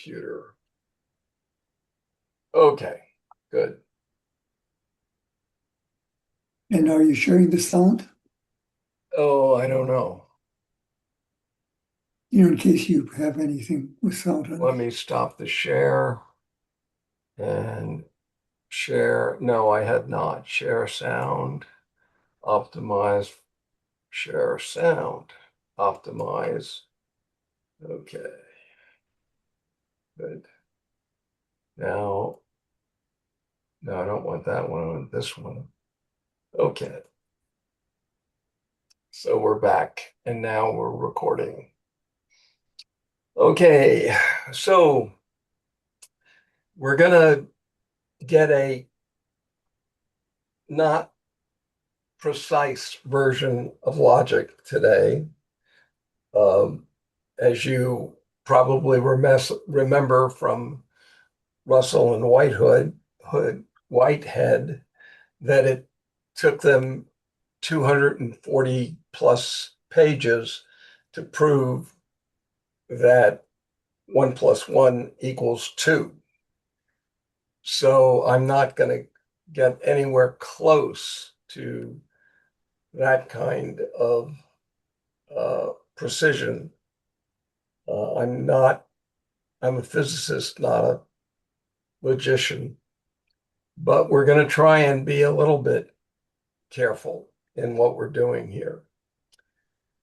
computer. Okay, good. And are you sharing the sound? Oh, I don't know. In case you have anything with sound on Let it. me stop the share and share. No, I had not. Share sound, optimize, share sound, optimize. Okay, good. Now, no, I don't want that one. I want this one. Okay, so we're back and now we're recording. Okay, so we're gonna get a not precise version of logic today. Um, as you probably remember from Russell and Whitehead, that it took them 240 plus pages to prove that 1 plus 1 equals 2. So I'm not going to get anywhere close to that kind of precision. I'm a physicist, not a logician, but we're going to try and be a little bit careful in what we're doing here.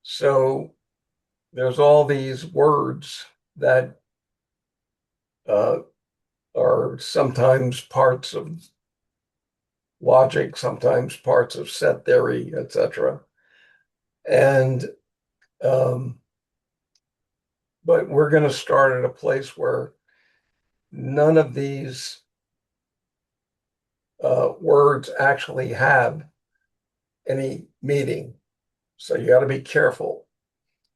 So there's all these words that uh, are sometimes parts of logic, sometimes parts of set theory, etc. And um, but we're going to start at a place where none of these words actually have any meaning. So you got to be careful.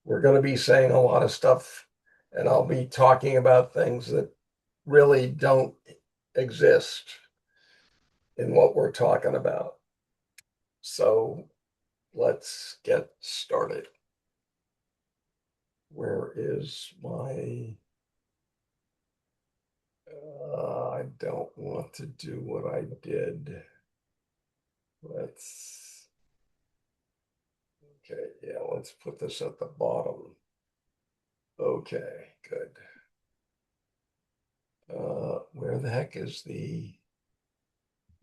We're going to be saying a lot of stuff, and I'll be talking about things that really don't exist in what we're talking about. So let's get started. Where is my I don't want to do what I did. Let's, okay, yeah, let's put this at the bottom. Okay, good. Where the heck is the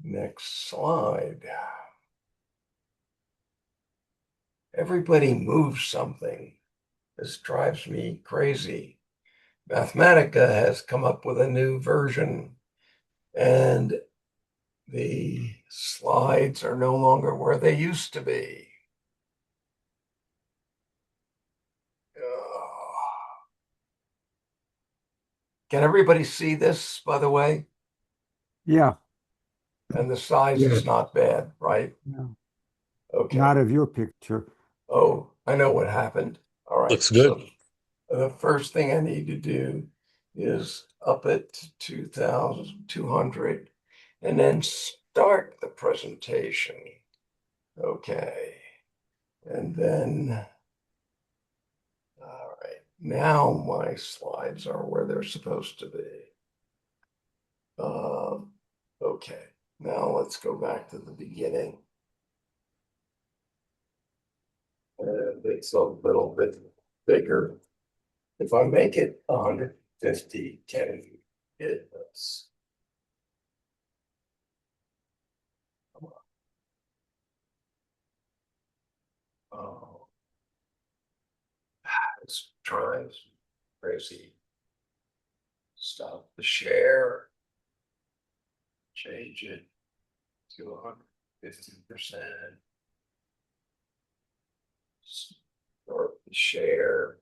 next slide? Everybody moves something. This drives me crazy. Mathematica has come up with a new version, and the slides are no longer where they used to be. Can everybody see this, by the way? Yeah, And the size is not bad, right? no, not Okay. of your picture. Oh, I know what happened. All right. Looks good. So the first thing I need to do is up it to 2,200 and then start the presentation. Okay. And then, all right, now my slides are where they're supposed to be. Okay, now let's go back to the beginning. And it's a little bit bigger. If I make it 150, can you hit this? Oh, it's trying crazy. Stop the share, change it to 150%. Start the share.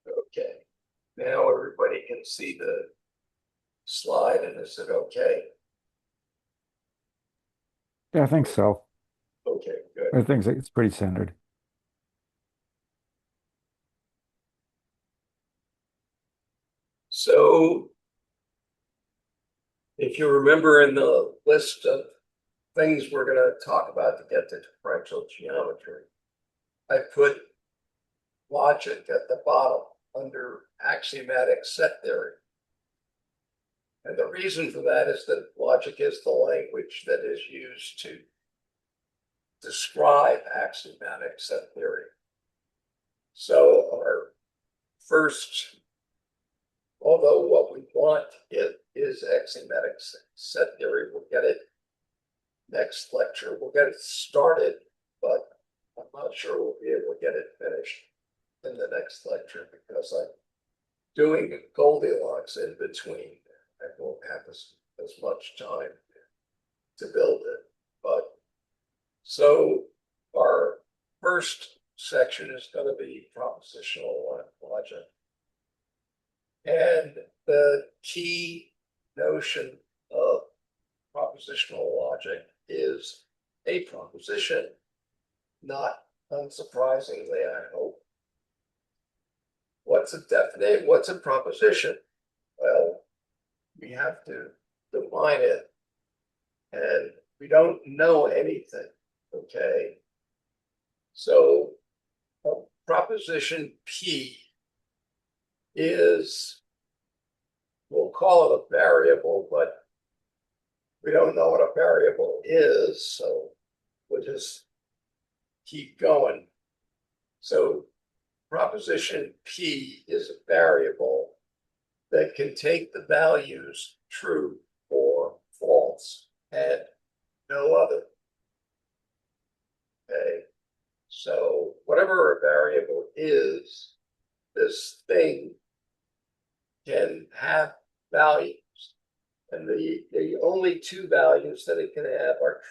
Okay, now everybody can see the slide, and is it okay? Yeah, I think so. Okay, good. I think it's pretty centered. So if you remember in the list of things we're going to talk about to get to differential geometry. I put logic at the bottom under axiomatic set theory. And the reason for that is that logic is the language that is used to describe axiomatic set theory. So our first, although what we want is axiomatic set theory, we'll get it next lecture. We'll get it started, but I'm not sure we'll be able to get it finished in the next lecture because I'm doing Goldilocks in between. I won't have as much time to build it. But so our first section is going to be propositional logic. And the key notion of propositional logic is a proposition, not unsurprisingly, I hope. What's a proposition? Well, we have to define it, and we don't know anything, okay? So a proposition P is, we'll call it a variable, but we don't know what a variable is, so we'll just keep going. So proposition P is a variable that can take the values true or false and no other. Okay, so whatever a variable is, this thing can have values, and the only two values that it can have are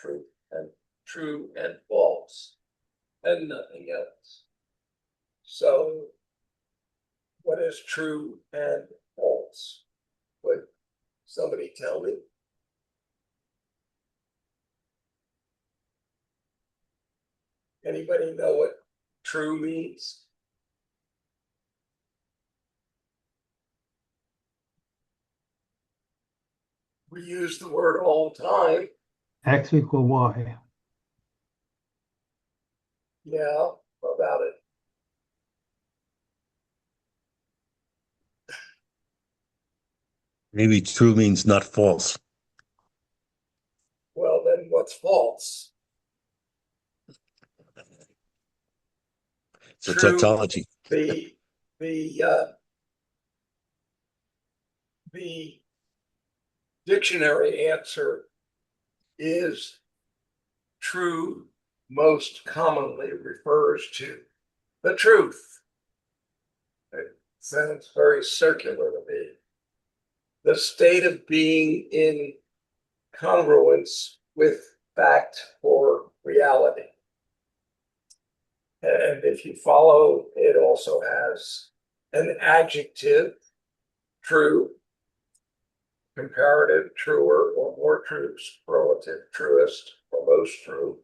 true and false, and nothing else. So what is true and false? Would somebody tell me? Anybody know what true means? We use the word all the time. X equal Y. Yeah, what about it? Maybe true means not false. Well, then what's false? It's a True. tautology. The dictionary answer is true most commonly refers to the truth. It sounds very circular to me. The state of being in congruence with fact or reality. And if you follow, it also has an adjective, true, comparative, truer, or more true, superlative, truest, or most true.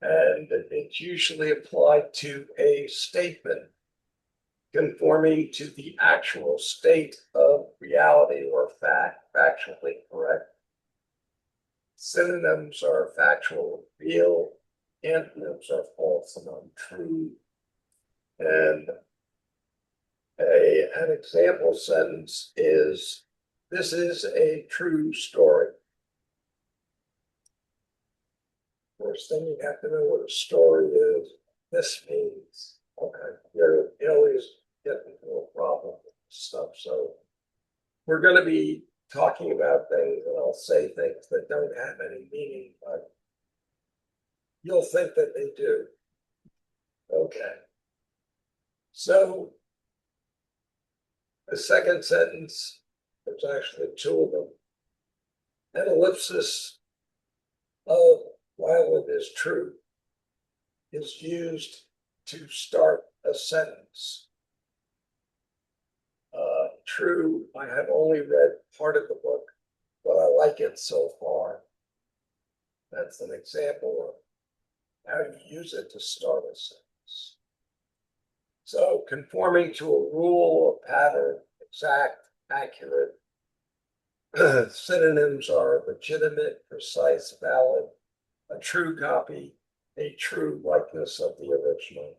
And it's usually applied to a statement conforming to the actual state of reality or fact, factually correct. Synonyms are factual, real. Antonyms are false and untrue. And an example sentence is, this is a true story. First thing you have to know what a story is. This means, okay, you always get into a problem with stuff. So we're going to be talking about things, and I'll say things that don't have any meaning, but you'll think that they do. Okay. So the second sentence, there's actually two of them. An ellipsis of while it is true is used to start a sentence. True, I have only read part of the book, but I like it so far. That's an example of how you use it to start a sentence. So conforming to a rule or pattern, exact, accurate, synonyms are legitimate, precise, valid, a true copy, a true likeness of the original.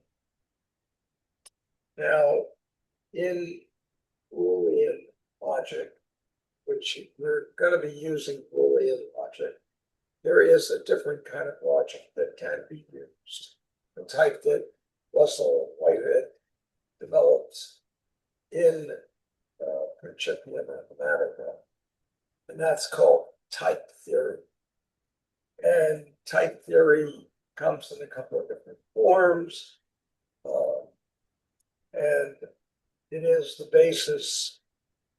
Now, in Boolean logic, which we're going to be using Boolean logic, there is a different kind of logic that can be used. The type that Russell and Whitehead developed in Principia Mathematica, and that's called type theory. And type theory comes in a couple of different forms, and it is the basis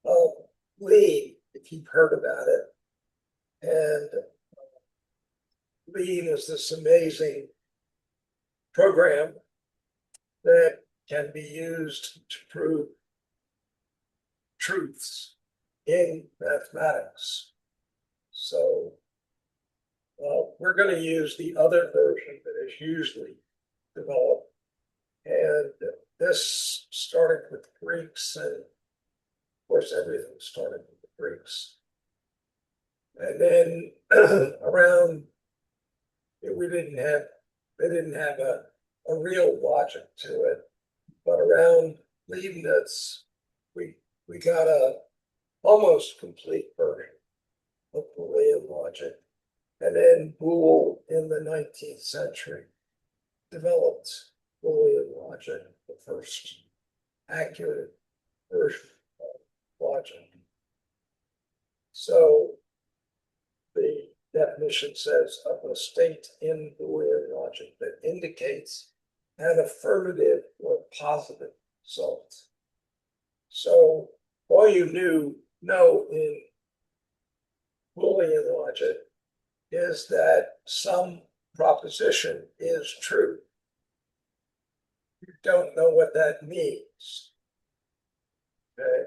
of Lean, if you've heard about it. And Lean is this amazing program that can be used to prove truths in mathematics. So we're going to use the other version that is usually developed. And this started with Greeks, and of course, everything started with the Greeks. And then around, they didn't have a real logic to it, but around Leibniz, we got a almost complete version of Boolean logic. And then Boole in the 19th century developed Boolean logic, the first accurate version of logic. So the definition says of a state in Boolean logic that indicates an affirmative or positive result. So all you know in Boolean logic is that some proposition is true. You don't know what that means. Okay.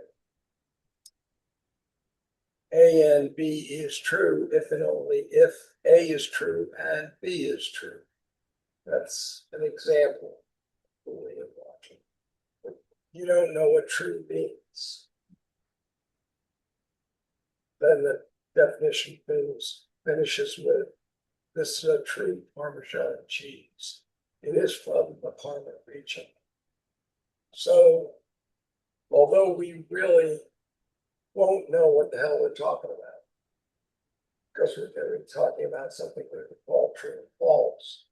A and B is true if and only if A is true and B is true. That's an example of Boolean logic. You don't know what true means. Then the definition finishes with, this is a true Parmesan cheese. It is from the Parma region. So, although we really won't know what the hell we're talking about, because we're going to be talking about something that we call true and false,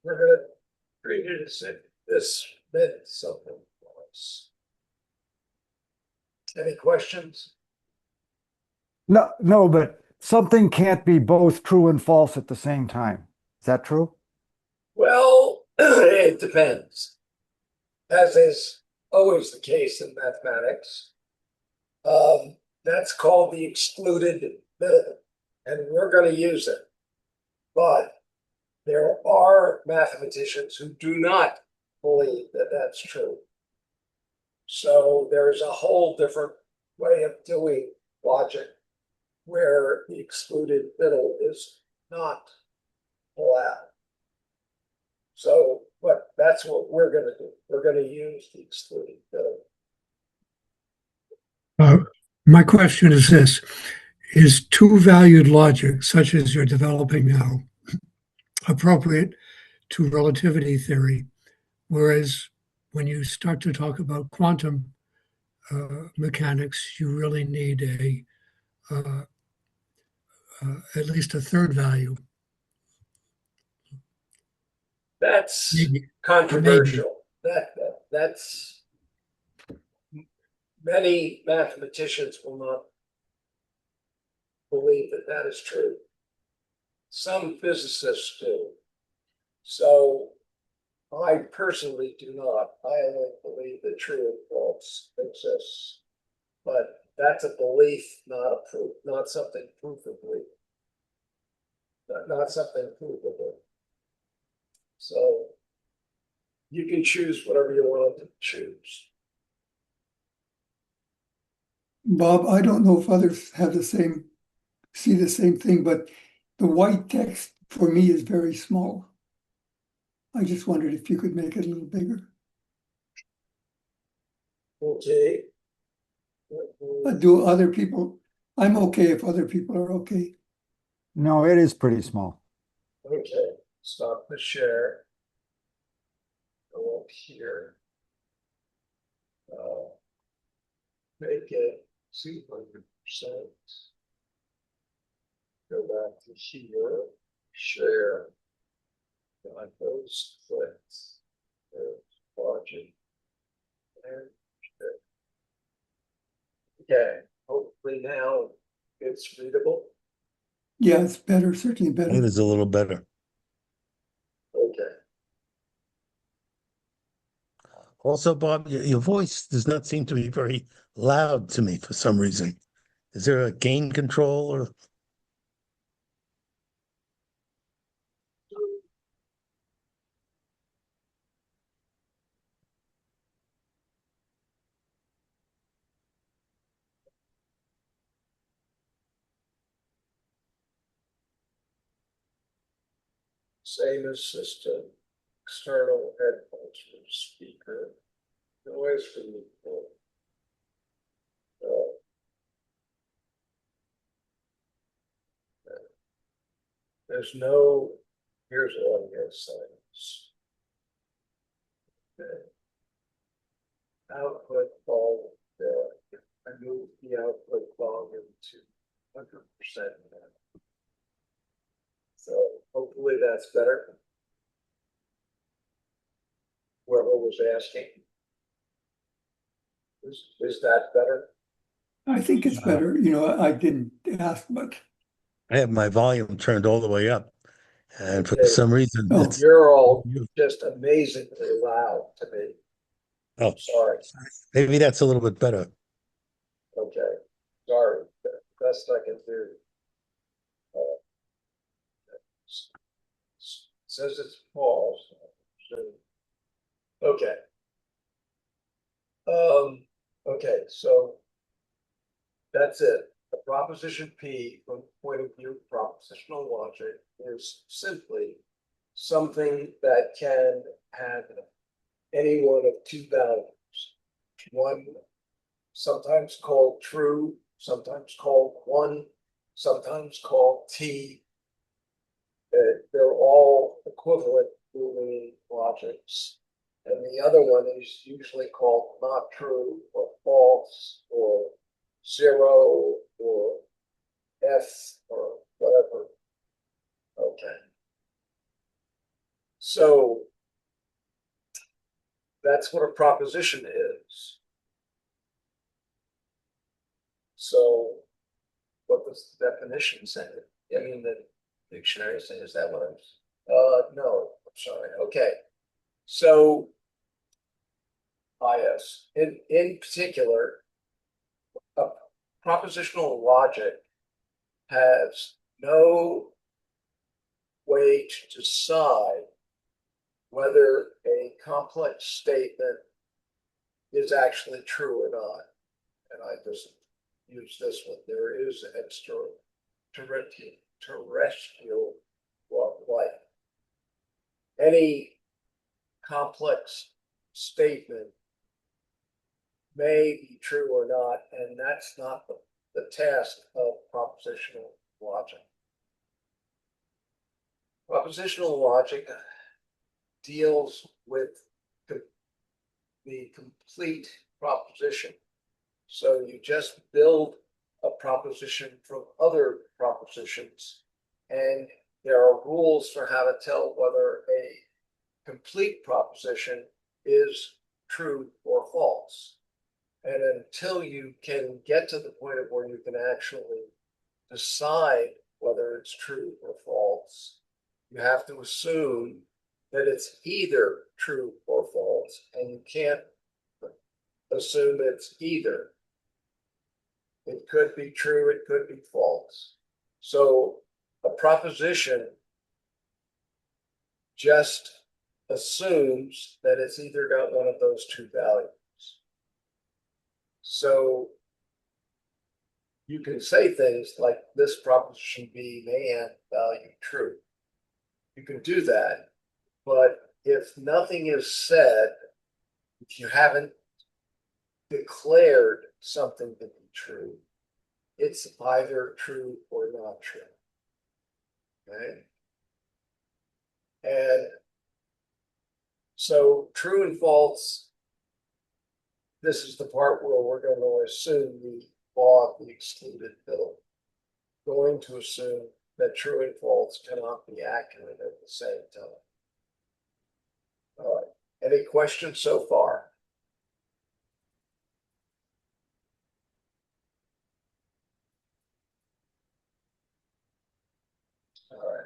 we're going to treat it as if this meant something for us. Any questions? No, but something can't be both true and false at the same time. Is that true? Well, it depends. As is always the case in mathematics, that's called the excluded middle, and we're going to use it. But there are mathematicians who do not believe that that's true. So there's a whole different way of doing logic where the excluded middle is not allowed. So, but that's what we're going to do. We're going to use the excluded middle. My question is this: is two-valued logic, such as you're developing now, appropriate to relativity theory? Whereas when you start to talk about quantum mechanics, you really need at least a third value. That's Maybe. controversial. That's many mathematicians will not believe that that is true. Some physicists do. So I personally do not. I only believe that true and false exists. But that's a belief, not a proof, not something provably, not something provable. So you can choose whatever you want to choose. Bob, I don't know if others have see the same thing, but the white text for me is very small. I just wondered if you could make it a little bigger. Okay. But do other people, I'm okay if other people are okay. No, it is pretty small. Okay, stop the share. Go up here. Uh, Make it 200%. Go back to here, share. Got those clicks. There's watching. And okay, hopefully now it's readable. Yeah, it's better, certainly It better. is a little better. Okay. Also, Bob, your voice does not seem to be very loud to me for some reason. Is there a gain control or? Same as system. External headphones from speaker. Noise removal. Uh, There's no, here's audio settings. Okay. Output volume. I moved the output volume to 100% now. So hopefully that's better. Whoever was asking. Is that better? I think it's better, I didn't ask, but, I have my volume turned all the way up, and for Okay. some reason Oh. it's You're all just amazingly loud to me. oh, Sorry. maybe that's a little bit better. Okay. Sorry. Best I can do. Says it's paused. Okay. Okay, so that's it. The proposition P, from the point of view of propositional logic, is simply something that can have any one of two values. One, sometimes called true, sometimes called one, sometimes called T. They're all equivalent Boolean logics. And the other one is usually called not true or false or zero or F or whatever. Okay. So that's what a proposition is. So what does the definition say? I mean, the dictionary says, is that what I'm, no, I'm sorry. Okay. So IS, in particular, propositional logic has no way to decide whether a complex statement is actually true or not. And I just use this one. There is terrestrial life. Any complex statement may be true or not, and that's not the task of propositional logic. Propositional logic deals with the complete proposition. So you just build a proposition from other propositions, and there are rules for how to tell whether a complete proposition is true or false. And until you can get to the point of where you can actually decide whether it's true or false, you have to assume that it's either true or false, and you can't assume it's either. It could be true, it could be false. So a proposition just assumes that it's either got one of those two values. So you can say things like this proposition B may have value true. You can do that, but if nothing is said, if you haven't declared something to be true. It's either true or not true. Okay. And so true and false, this is the part where we're going to assume the law of the excluded bill. Going to assume that true and false cannot be accurate at the same time. All right. Any questions so far? All right.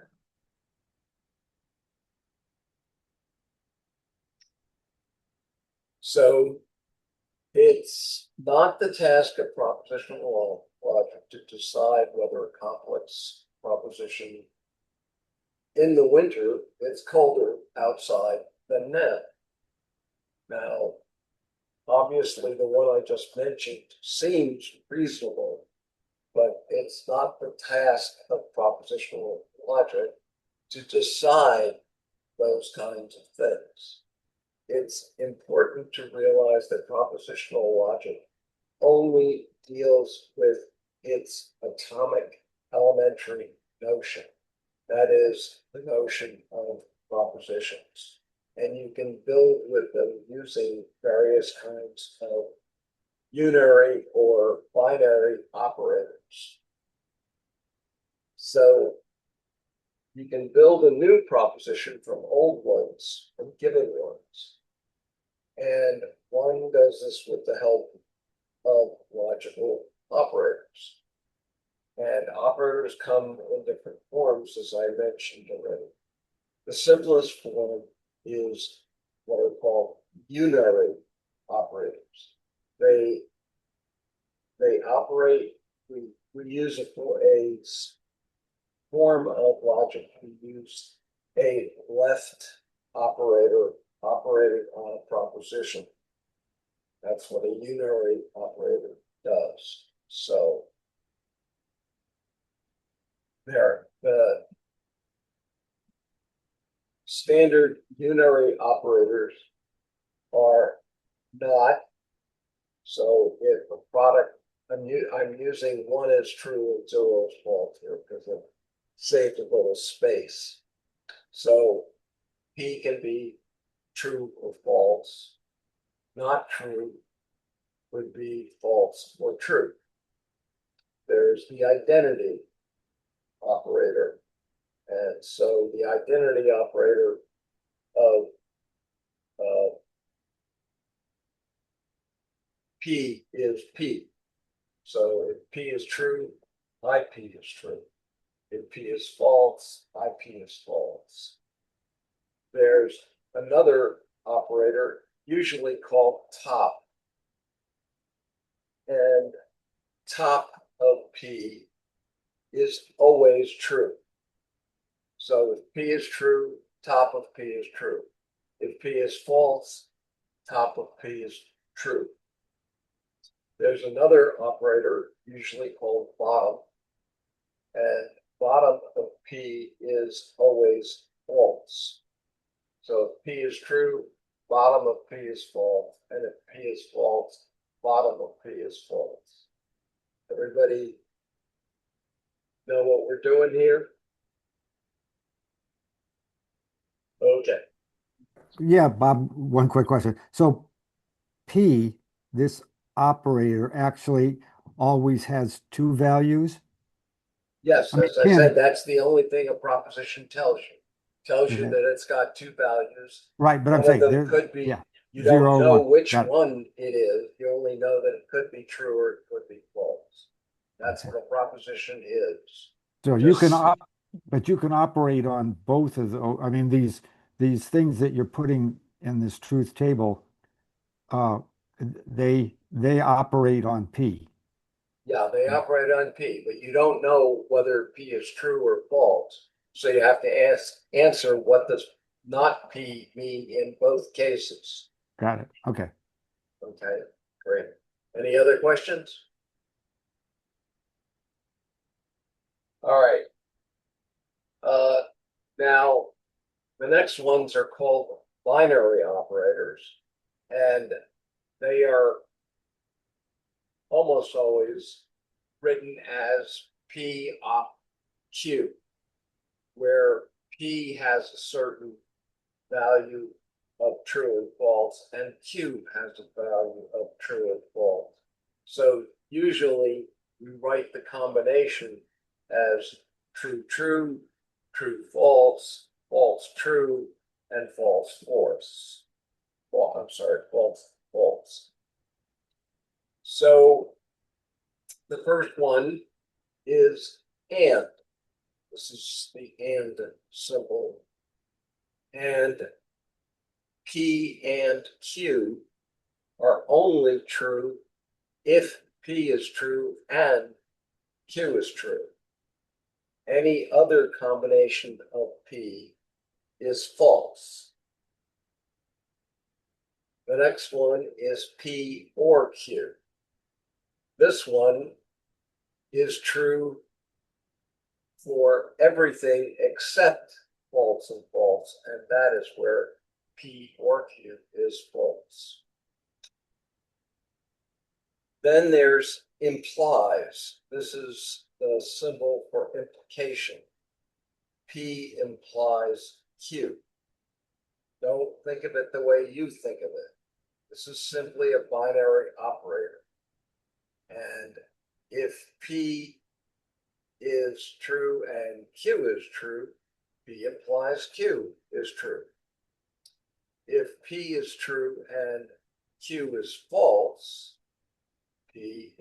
So it's not the task of propositional law logic to decide whether a complex proposition in the winter it's colder outside than now. Now, obviously, the one I just mentioned seems reasonable, but it's not the task of propositional logic to decide those kinds of things. It's important to realize that propositional logic only deals with its atomic elementary notion. That is the notion of propositions. And you can build with them using various kinds of unary or binary operators. So you can build a new proposition from old ones, from given ones. And one does this with the help of logical operators. And operators come in different forms, as I mentioned already. The simplest form is what are called unary operators. They operate, we use it for a form of logic. We use a left operator operating on a proposition. That's what a unary operator does. So there, the standard unary operators are not. So if a product, I'm using one as true and zero as false here because it saved a little space. So P can be true or false. Not true would be false or true. There's the identity operator. And so the identity operator of P is P. So if P is true, IP is true. If P is false, IP is false. There's another operator, usually called top. And top of P is always true. So if P is true, top of P is true. If P is false, top of P is true. There's another operator, usually called bottom, and bottom of P is always false. So if P is true, bottom of P is false, and if P is false, bottom of P is false. Everybody know what we're doing here? Okay. Yeah, Bob, one quick question. So P, this operator actually always has two values? Yes, I mean, as I can said, it- that's the only thing a proposition tells you. Tells you Okay. that it's got two values. Right, but I'm One of saying them there, could be, yeah, you zero don't or know one. which Got it. one it is. You only know that it could be true or it could be false. That's Okay. what a proposition is. So you can Just- but you can operate on both of the, I mean, these things that you're putting in this truth table, uh, they operate on P. Yeah, they operate on P, but you don't know whether P is true or false. So you have to answer what does not P mean in both cases. Got it. Okay. Okay, great. Any other questions? All right. Now, the next ones are called binary operators, and they are almost always written as P op Q, where P has a certain value of true and false, and Q has a value of true and false. So usually we write the combination as true, true, true, false, false, true, and false, false. Well, I'm sorry, false, false. So the first one is and. This is the and symbol. And P and Q are only true if P is true and Q is true. Any other combination of P is false. The next one is P or Q. This one is true for everything except false and false, and that is where P or Q is false. Then there's implies. This is the symbol for implication. P implies Q. Don't think of it the way you think of it. This is simply a binary operator. And if P is true and Q is true, P implies Q is true. If P is true and Q is false, P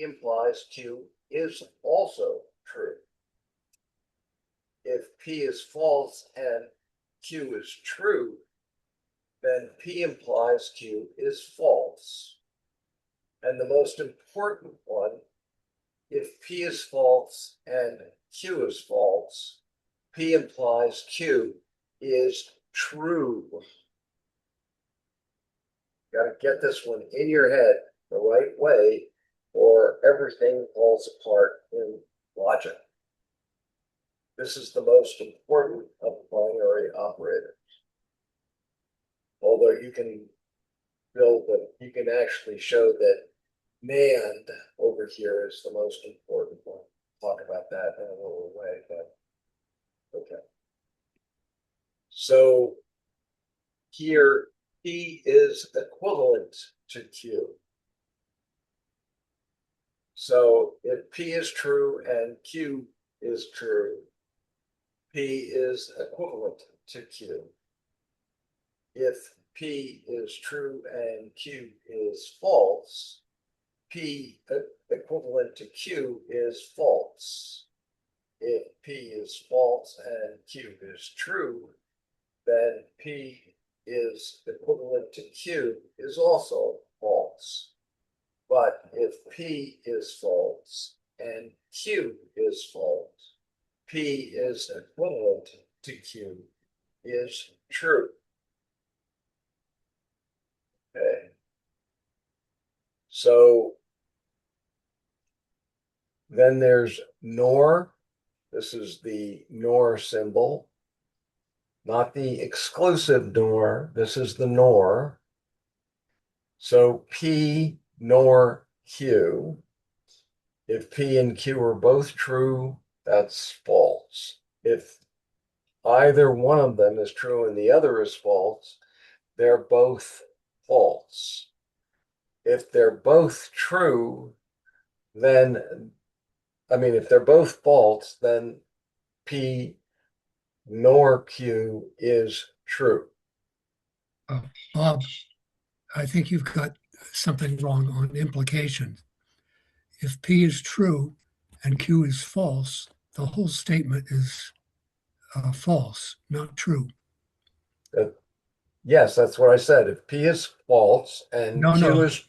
implies Q is also true. If P is false and Q is true, then P implies Q is false. And the most important one, if P is false and Q is false, P implies Q is true. Got to get this one in your head the right way, or everything falls apart in logic. This is the most important of binary operators. Although you can build that, you can actually show that NAND over here is the most important one. Talk about that in a little way, but okay. So here P is equivalent to Q. So if P is true and Q is true, P is equivalent to Q. If P is true and Q is false, P equivalent to Q is false. If P is false and Q is true, then P is equivalent to Q is also false. But if P is false and Q is false, P is equivalent to Q is true. Okay. So then there's NOR. This is the NOR symbol, not the exclusive NOR. This is the NOR. So P NOR Q. If P and Q are both true, that's false. If either one of them is true and the other is false, they're both false. If they're both true, then, if they're both false, then P nor Q is true. Bob, I think you've got something wrong on implication. If P is true and Q is false, the whole statement is false, not true. Yes, that's what I said. If P is false and Q is...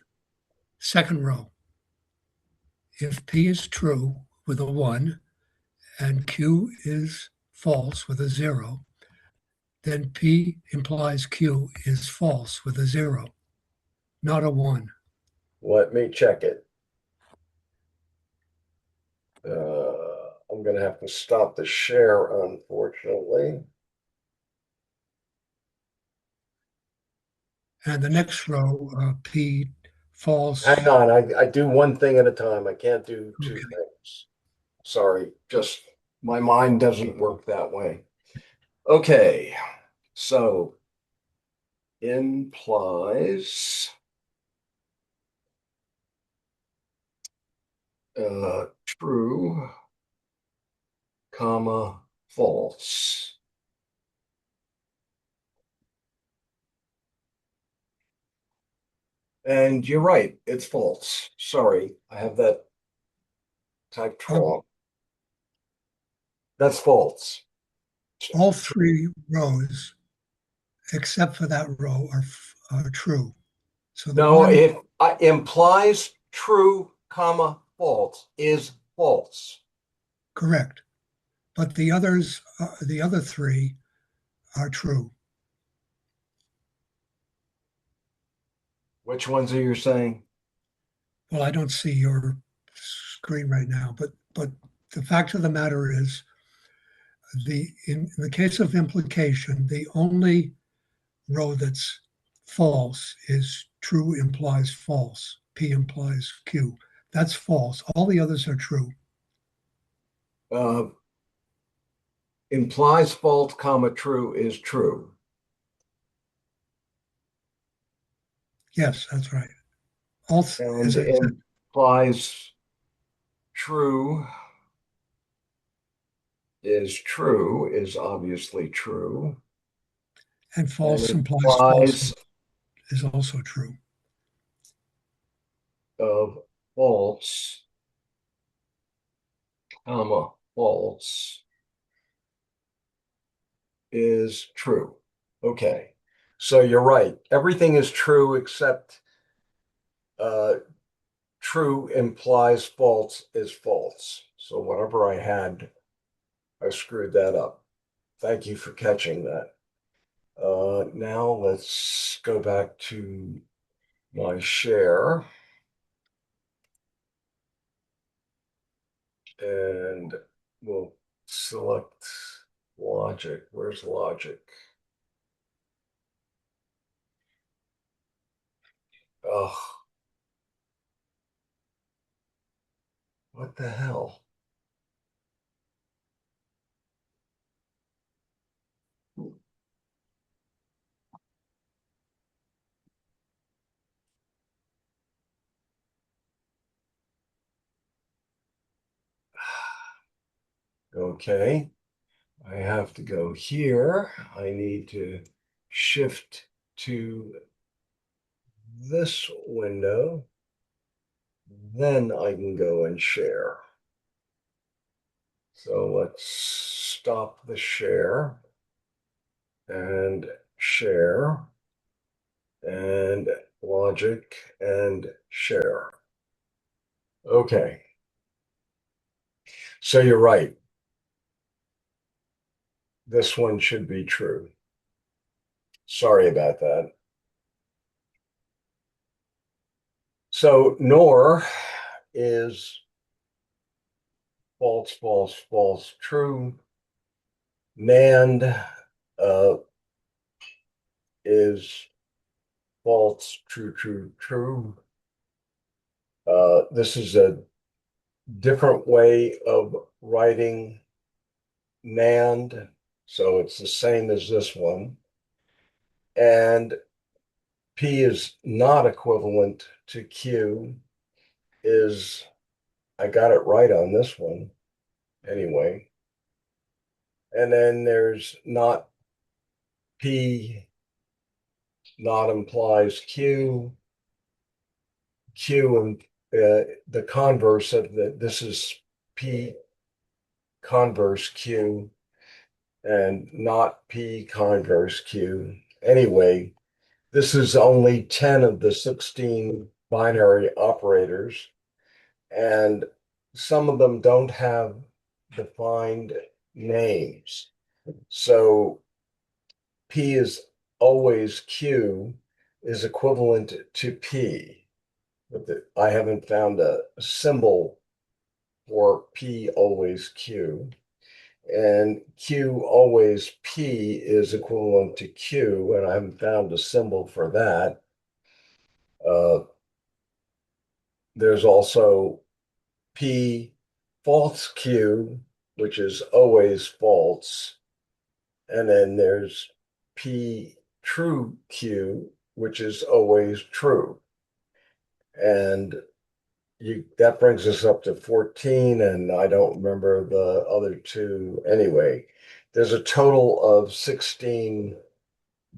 Second row. If P is true with a 1 and Q is false with a 0, then P implies Q is false with a 0, not a 1. Let me check it. I'm going to have to stop the share, unfortunately. And the next row, P false. Hang on, I do one thing at a time. I can't do two Okay. things. Sorry, just my mind doesn't work that way. Okay, so implies true, comma, false. And you're right, it's false. Sorry, I have that typed Um, wrong. That's false. All three rows, except for that row, are true. So the No, one, it implies true, comma, false is false. correct, but the other three are true. Which ones are you saying? Well, I don't see your screen right now, but the fact of the matter is, in the case of implication, the only row that's false is true implies false. P implies Q. That's false. All the others are true. Uh, implies false, comma, true is true. Yes, that's right. All, And as I said, implies true is obviously true. and And false implies false implies is also true. of false, comma, false is true. Okay. So you're right. Everything is true except uh, true implies false is false. So whatever I had, I screwed that up. Thank you for catching that. Now let's go back to my share and we'll select logic. Where's logic? Oh, what the hell? Okay, I have to go here. I need to shift to this window. Then I can go and share. So let's stop the share and share and logic and share. Okay. So you're right. This one should be true. Sorry about that. So nor is false, false, false, true. NAND is false, true, true, true. This is a different way of writing NAND, so it's the same as this one. And P is not equivalent to Q is, I got it right on this one anyway. And then there's not P, not implies Q, Q and the converse of this is P converse Q and not P converse Q. Anyway, this is only 10 of the 16 binary operators, and some of them don't have defined names. So P is always Q is equivalent to P, but I haven't found a symbol for P always Q. And Q always P is equivalent to Q, and I haven't found a symbol for that. there's also P false Q, which is always false. And then there's P true Q, which is always true. And that brings us up to 14, and I don't remember the other two anyway. There's a total of 16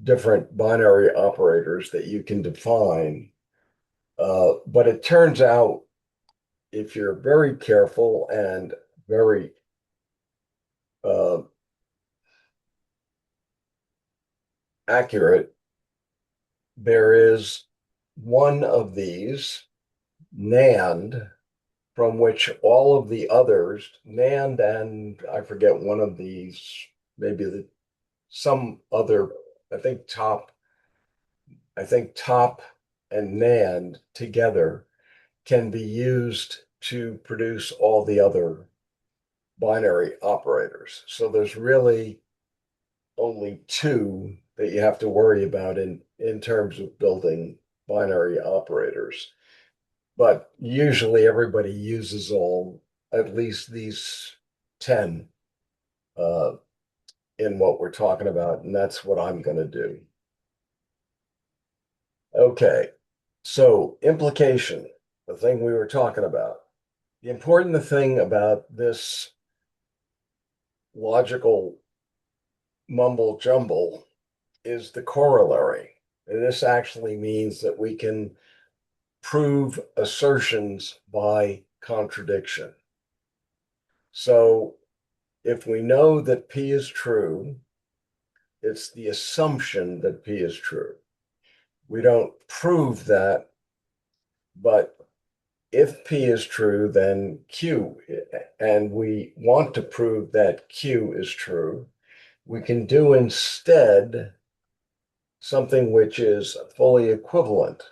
different binary operators that you can define. But it turns out if you're very careful and very uh, accurate, there is one of these, NAND, from which all of the others, NAND and I forget one of these, maybe some other, I think top and NAND together can be used to produce all the other binary operators. So there's really only two that you have to worry about in terms of building binary operators. But usually everybody uses at least these 10 uh, in what we're talking about, and that's what I'm going to do. Okay, so implication, the thing we were talking about. The important thing about this logical mumble jumble is the corollary. And this actually means that we can prove assertions by contradiction. So if we know that P is true, it's the assumption that P is true. We don't prove that, but if P is true, then Q, and we want to prove that Q is true, we can do instead something which is fully equivalent.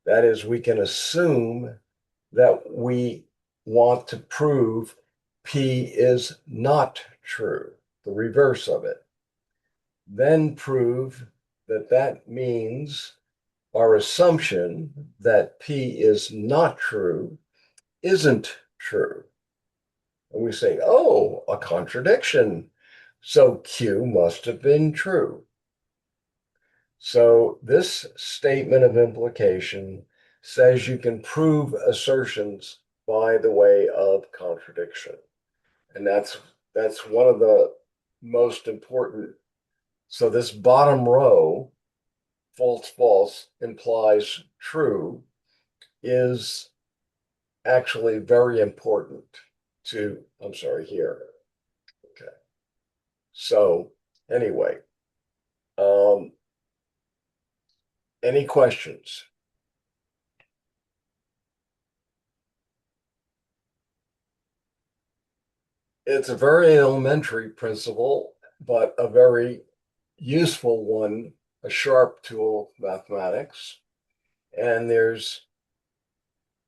That is, we can assume that we want to prove P is not true, the reverse of it. Then prove that that means our assumption that P is not true isn't true. And we say, oh, a contradiction. So Q must have been true. So this statement of implication says you can prove assertions by the way of contradiction. And that's one of the most important. So this bottom row, false, false, implies true, is actually very important to, I'm sorry, here. Okay. So anyway, any questions? It's a very elementary principle, but a very useful one, a sharp tool of mathematics. And there's,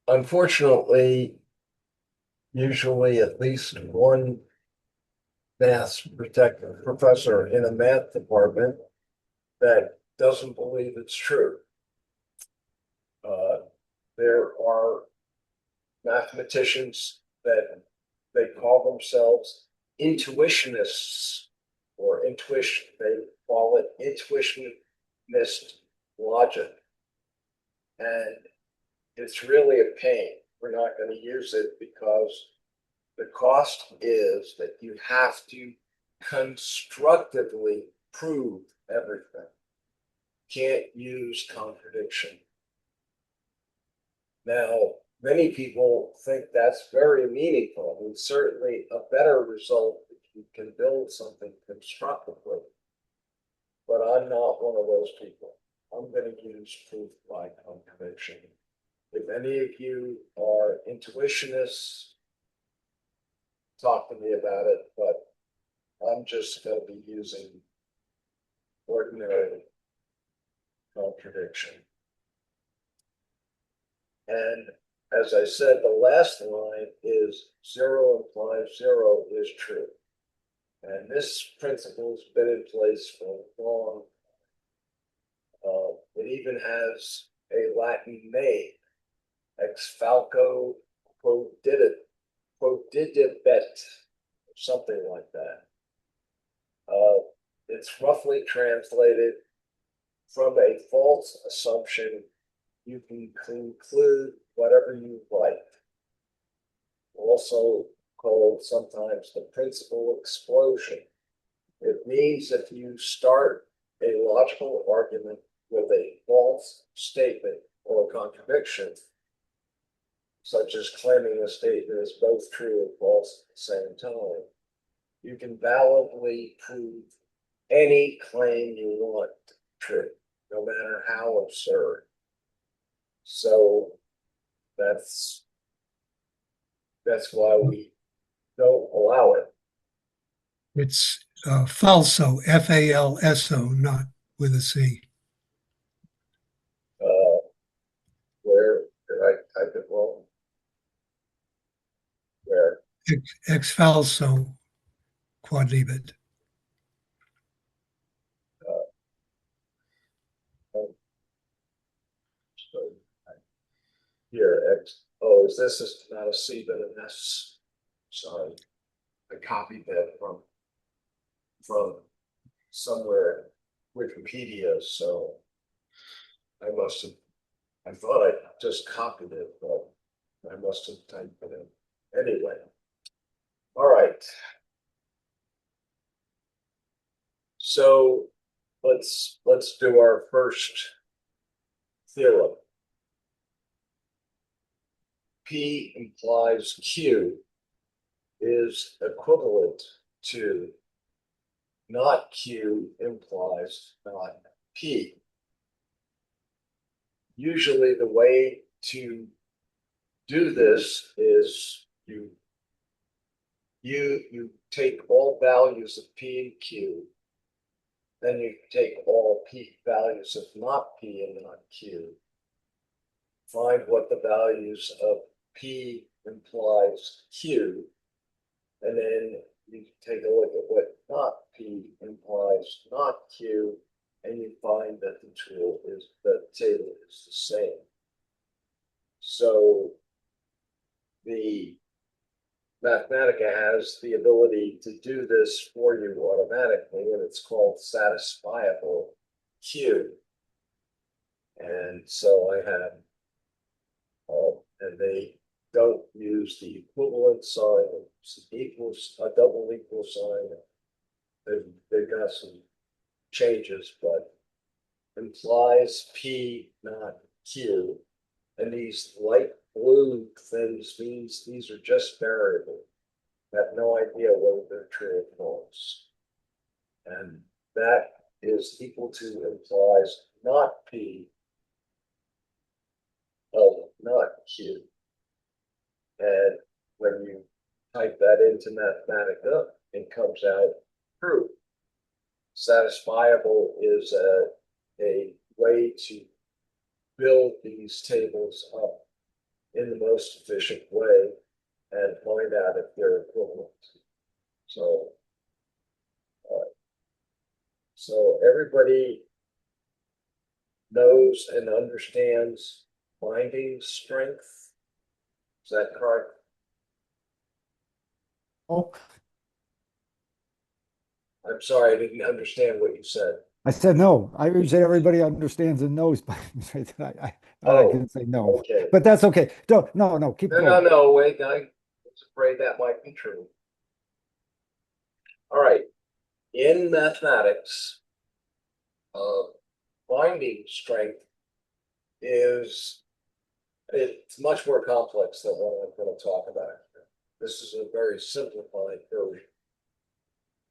unfortunately, usually at least one math professor in a math department that doesn't believe it's true. There are mathematicians that they call themselves intuitionists or intuition. They call it intuitionist logic. And it's really a pain. We're not going to use it because the cost is that you have to constructively prove everything. Can't use contradiction. Now, many people think that's very meaningful and certainly a better result if you can build something constructively. But I'm not one of those people. I'm going to use proof by contradiction. If any of you are intuitionists, talk to me about it, but I'm just going to be using ordinary contradiction. And as I said, the last line is 0 implies 0 is true. And this principle has been in place for long. It even has a Latin name, ex falco quodidibet, something like that. It's roughly translated from a false assumption. You can conclude whatever you like. Also called sometimes the principal explosion. It means if you start a logical argument with a false statement or contradiction, such as claiming a statement is both true and false at the same time, you can validly prove any claim you want true, no matter how absurd. So that's why we don't allow it. It's falso, Falso, not with a C. Where did I type it wrong? Where? Ex falso quadlibet. So here, X. Oh, this is not a C, but an S. Sorry, I copied that from somewhere Wikipedia. So I must have. I thought I just copied it, but I must have typed it in. Anyway, all right. So let's do our first theorem. P implies Q is equivalent to not Q implies not P. Usually the way to do this is you take all values of P and Q, then you take all P values of not P and not Q, find what the values of P implies Q, and then you take a look at what not P implies not Q, and you find that the table is the same. So the Mathematica has the ability to do this for you automatically, and it's called satisfiable Q. And so I have, and they don't use the equivalent sign, it's equals a double equal sign. They've got some changes, but implies P, not Q. And these light blue things means these are just variable. I have no idea whether they're true or false. And that is equal to implies not P of not Q. And when you type that into Mathematica, it comes out true. Satisfiable is a way to build these tables up in the most efficient way and find out if they're equivalent. So everybody knows and understands binding strength. Is that correct? Oh, I'm sorry, I didn't understand what you said. I said no. I said everybody understands and knows, but I Oh, can say no. Okay. But that's okay. No, keep going. No, wait, I was afraid that might be true. All right. In mathematics, binding strength it's much more complex than what I'm going to talk about. This is a very simplified version.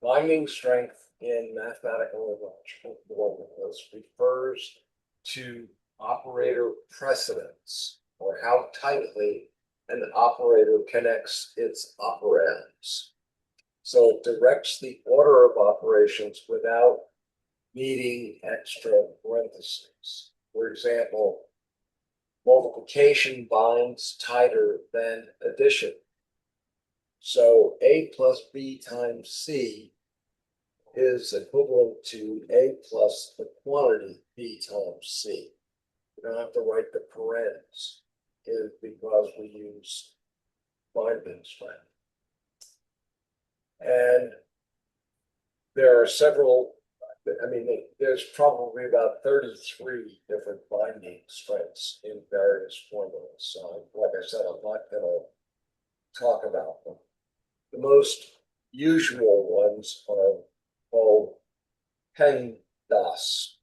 Binding strength in mathematical and logical formulas refers to operator precedence, or how tightly an operator connects its operands. So it directs the order of operations without needing extra parentheses. For example, multiplication binds tighter than addition. So A plus B times C is equivalent to A plus the quantity B times C. You don't have to write the parens. is because we use binding strength. And there are several, I mean, there's probably about 33 different binding strengths in various formulas. So, like I said, I'm not going to talk about them. The most usual ones are called PEMDAS,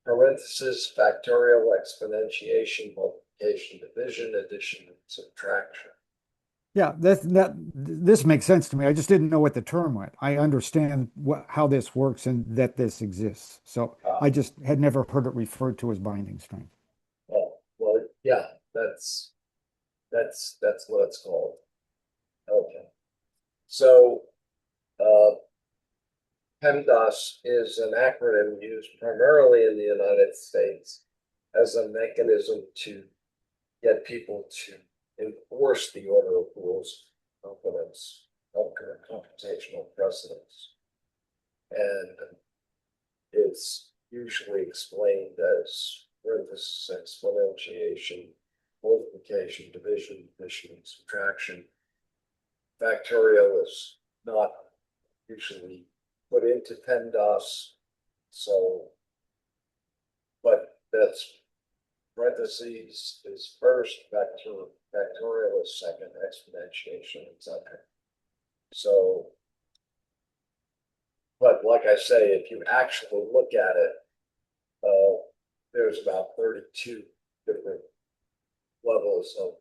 parenthesis, factorial, exponentiation, multiplication, division, addition, and subtraction. Yeah, this makes sense to me. I just didn't know what the term was. I understand how this works and that this exists. So I just had never heard it referred to as binding strength. Oh, well, yeah, that's what it's called. Okay. So PEMDAS is an acronym used primarily in the United States as a mechanism to get people to enforce the order of rules of confidence of computational precedence. And it's usually explained as parenthesis, exponentiation, multiplication, division, addition, and subtraction. Factorial is not usually put into PEMDAS, so, but that's parentheses is first, factorial is second, exponentiation, etc. So, but like I say, if you actually look at it, there's about 32 different levels of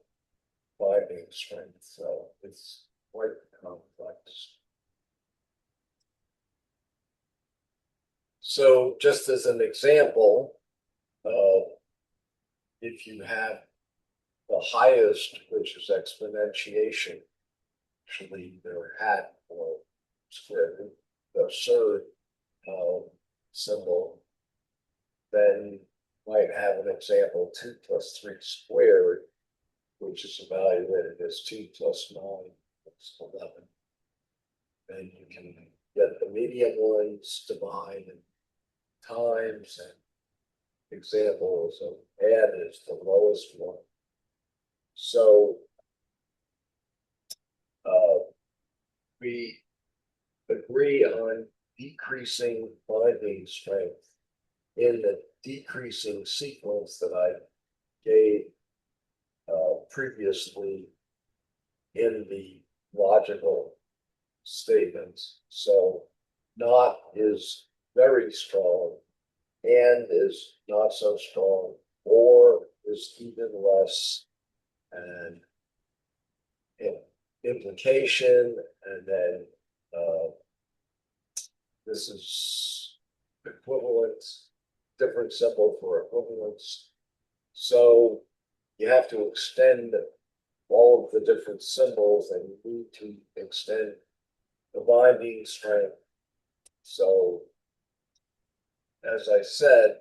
binding strength, so it's quite complex. So just as an example, if you have the highest, which is exponentiation, actually their hat or square root, the surd symbol, then you might have an example 2 plus 3 squared, which is evaluated as 2 plus 9 plus 11. And you can get the medium ones, divide and times, and examples of add is the lowest one. So we agree on decreasing binding strength in the decreasing sequence that I gave previously in the logical statements. So not is very strong, and is not so strong, or is even less, and implication, and then this is equivalence, different symbol for equivalence. So you have to extend all of the different symbols, and you need to extend the binding strength. So as I said,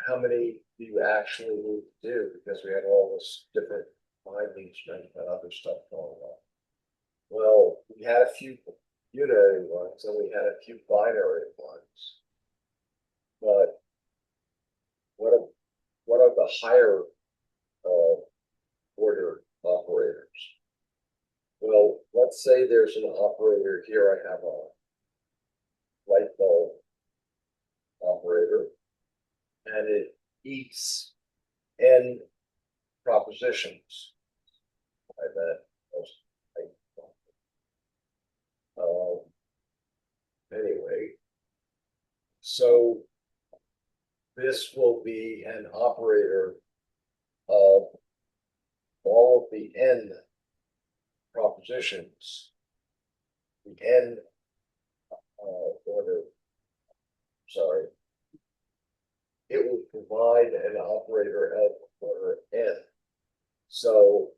how many do you actually need to do? Because we had all this different binding strength and other stuff going on. Well, we had a few unary ones and we had a few binary ones. But what are the higher order operators? Well, let's say there's an operator here. I have a light bulb operator, and it eats n propositions. I bet. Anyway, so this will be an operator of all of the n propositions, the n order, sorry, it will provide an operator of order n. So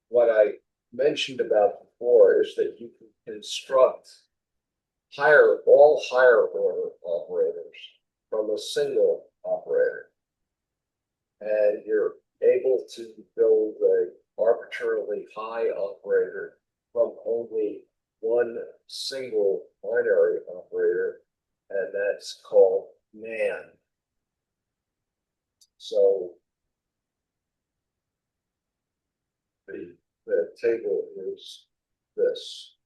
what I mentioned about before is that you can construct all higher order operators from a single operator. And you're able to build an arbitrarily high operator from only one single binary operator, and that's called NAND. So the table is this.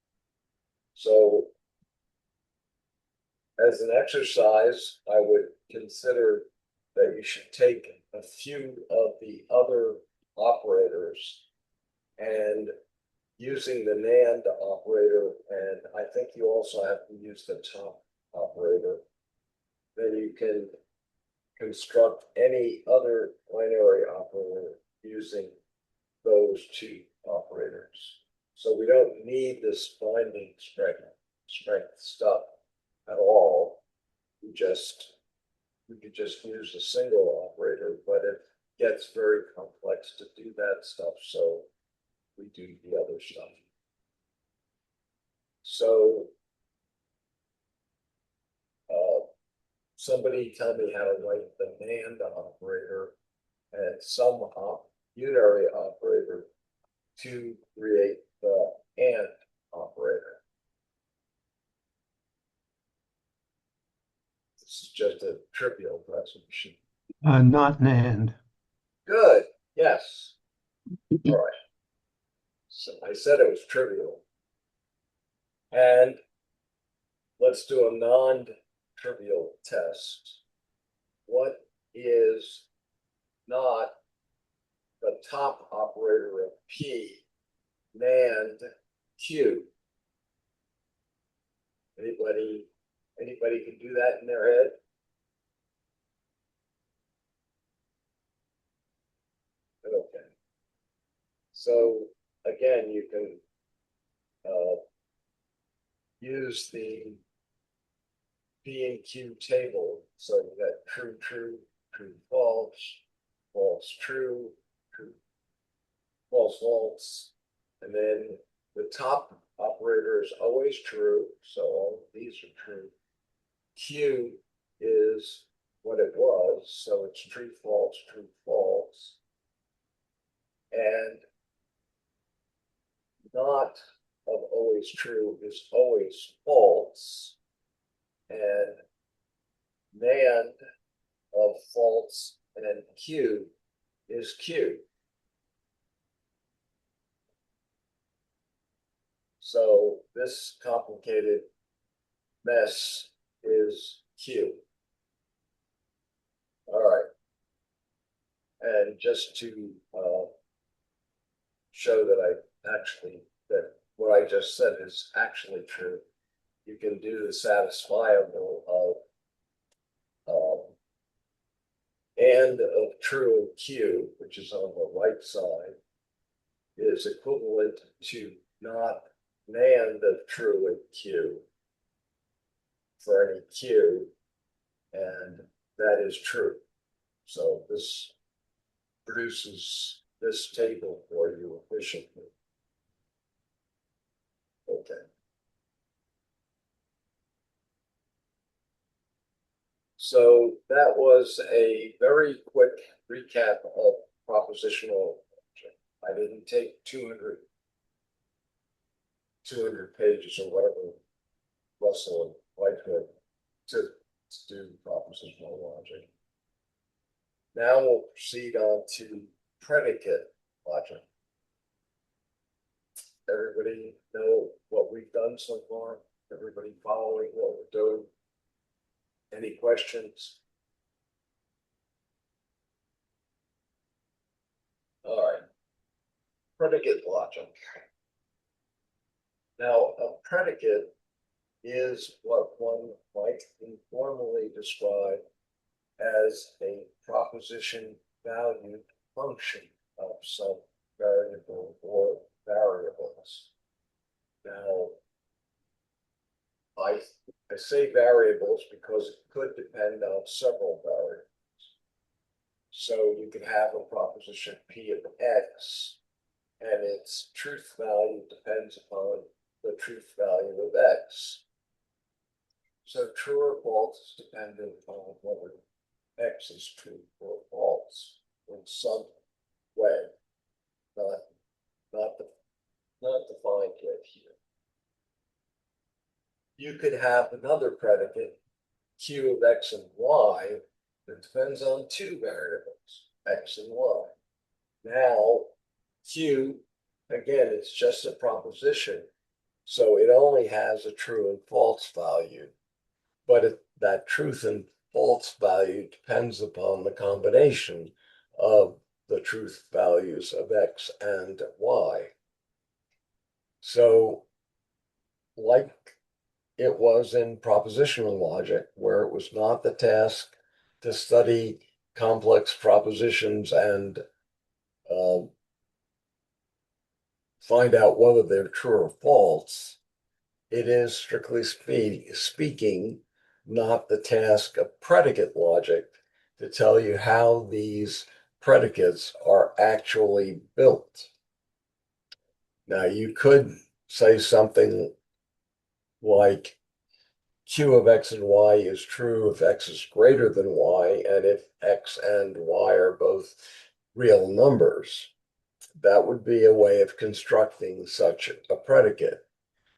So as an exercise, I would consider that you should take a few of the other operators and using the NAND operator, and I think you also have to use the top operator, then you can construct any other binary operator using those two operators. So we don't need this binding strength stuff at all. We could just use a single operator, but it gets very complex to do that stuff. So we do the other stuff. So somebody tell me how to write the NAND operator and some unary operator to create the AND operator. This is just a trivial resolution. Not NAND. Good. Yes. All right. So I said it was trivial. And let's do a non-trivial test. What is not the top operator of P, NAND Q? Anybody can do that in their head? Okay. So again, you can use the P and Q table. So you got true, true, true, false, false, true, true, false, false. And then the top operator is always true. So all of these are true. Q is what it was. So it's true, false, false. And not of always true is always false. And NAND of false and Q is Q. So this complicated mess is Q. All right. And just to show that that what I just said is actually true, you can do the satisfiable of and of true and Q, which is on the right side, is equivalent to not NAND of true and Q for any Q, and that is true. So this produces this table for you efficiently. Okay. So that was a very quick recap of propositional. I didn't take 200 pages or whatever Russell and Whitehead to do propositional logic. Now we'll proceed on to predicate logic. Everybody know what we've done so far? Everybody following what we're doing? Any questions? All right. Predicate logic. Now, a predicate is what one might informally describe as a proposition valued function of some variable or variables. Now, I say variables because it could depend on several variables. So you could have a proposition P of X, and its truth value depends upon the truth value of X. So true or false is dependent upon whether X is true or false in some way, not defined yet here. You could have another predicate, Q of X and Y, It depends on two variables, X and Y. Now, Q, again, it's just a proposition. So it only has a true and false value. But that truth and false value depends upon the combination of the truth values of X and Y. So, like it was in propositional logic, where it was not the task to study complex propositions and find out whether they're true or false, it is strictly speaking not the task of predicate logic to tell you how these predicates are actually built. Now, you could say something like Q of X and Y is true if X is greater than Y, and if X and Y are both real numbers. That would be a way of constructing such a predicate.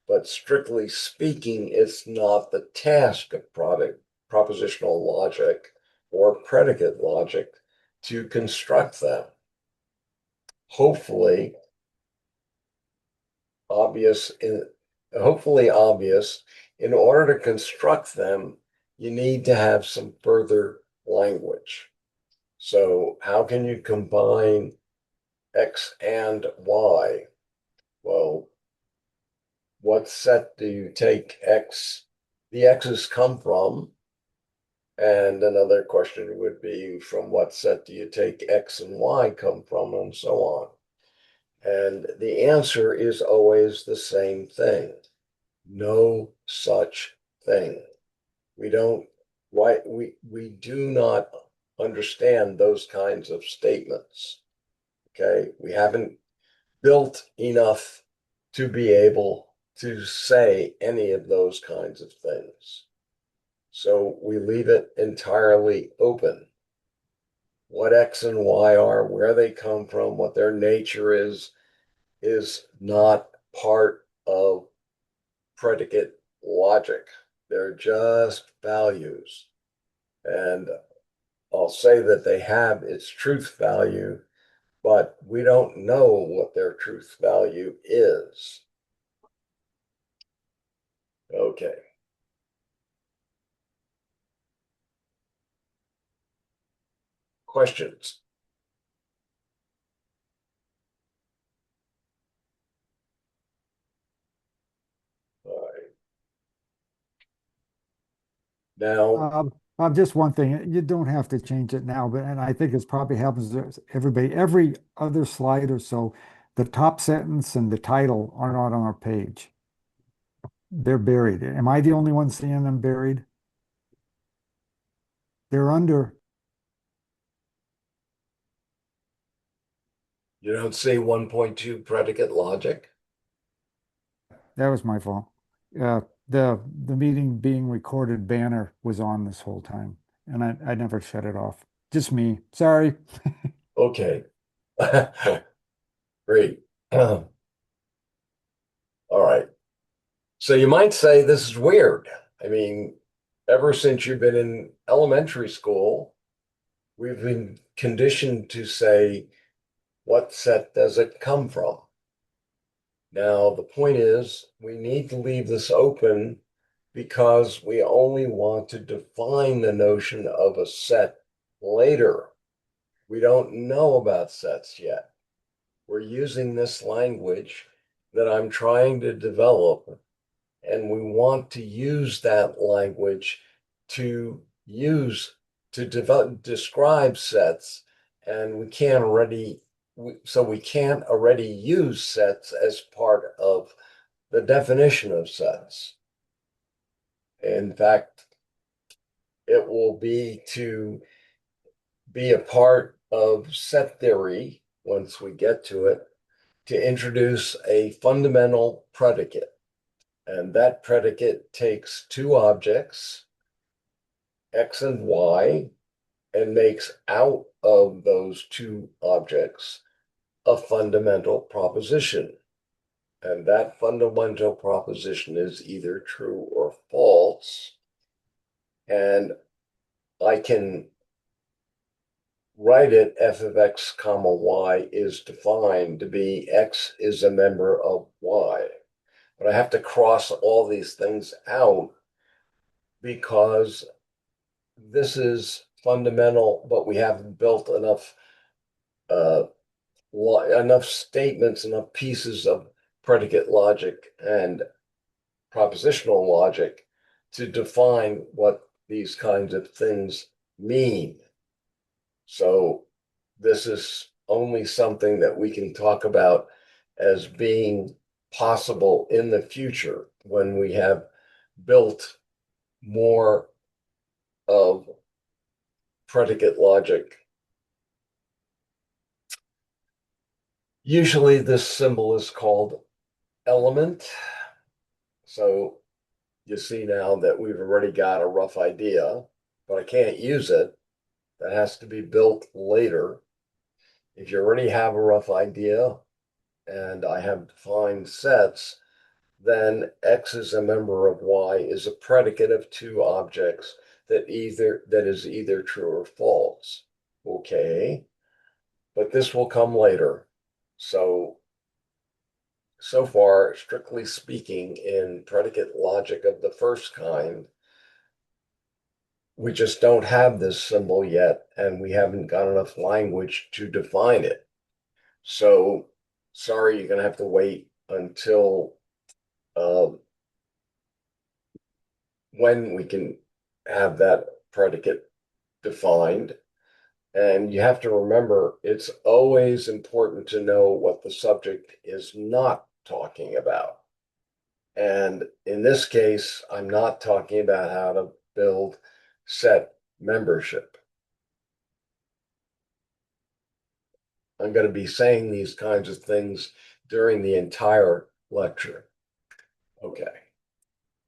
But strictly speaking, it's not the task of propositional logic or predicate logic to construct them. Hopefully obvious in order to construct them, you need to have some further language. So how can you combine X and Y? Well, what set do you take the X's come from? And another question would be, from what set do you take X and Y come from, and so on. And the answer is always the same thing. No such thing. We don't, why, we do not understand those kinds of statements. Okay, we haven't built enough to be able to say any of those kinds of things. So we leave it entirely open. What X and Y are, where they come from, what their nature is not part of predicate logic. They're just values. And I'll say that they have its truth value, but we don't know what their truth value is. Okay. Questions? All right. Now, Just one thing, you don't have to change it now, but, and I think it's probably happens to everybody, every other slide or so, the top sentence and the title are not on our page. They're buried. Am I the only one seeing them buried? They're under, you don't see 1.2 predicate logic? that was my fault. The meeting being recorded banner was on this whole time, and I never shut it off. Just me. Sorry. Okay. Great. All right. So you might say this is weird. I mean, ever since you've been in elementary school, we've been conditioned to say, what set does it come from? Now, the point is, we need to leave this open because we only want to define the notion of a set later. We don't know about sets yet. We're using this language that I'm trying to develop, and we want to use that language to describe sets, and we can't already use sets as part of the definition of sets. In fact, it will be to be a part of set theory, once we get to it, to introduce a fundamental predicate. And that predicate takes two objects, X and Y, and makes out of those two objects a fundamental proposition. And that fundamental proposition is either true or false. And I can write it f of x comma y is defined to be x is a member of y. But I have to cross all these things out because this is fundamental, but we haven't built enough enough statements, enough pieces of predicate logic and propositional logic to define what these kinds of things mean. So this is only something that we can talk about as being possible in the future when we have built more of predicate logic. Usually this symbol is called element. So you see now that we've already got a rough idea, but I can't use it. That has to be built later. If you already have a rough idea and I have defined sets, then X is a member of Y is a predicate of two objects that is either true or false. Okay, but this will come later. So far, strictly speaking, in predicate logic of the first kind, we just don't have this symbol yet, and we haven't got enough language to define it. So sorry, you're going to have to wait until when we can have that predicate defined. And you have to remember, it's always important to know what the subject is not talking about. And in this case, I'm not talking about how to build set membership. I'm going to be saying these kinds of things during the entire lecture. Okay.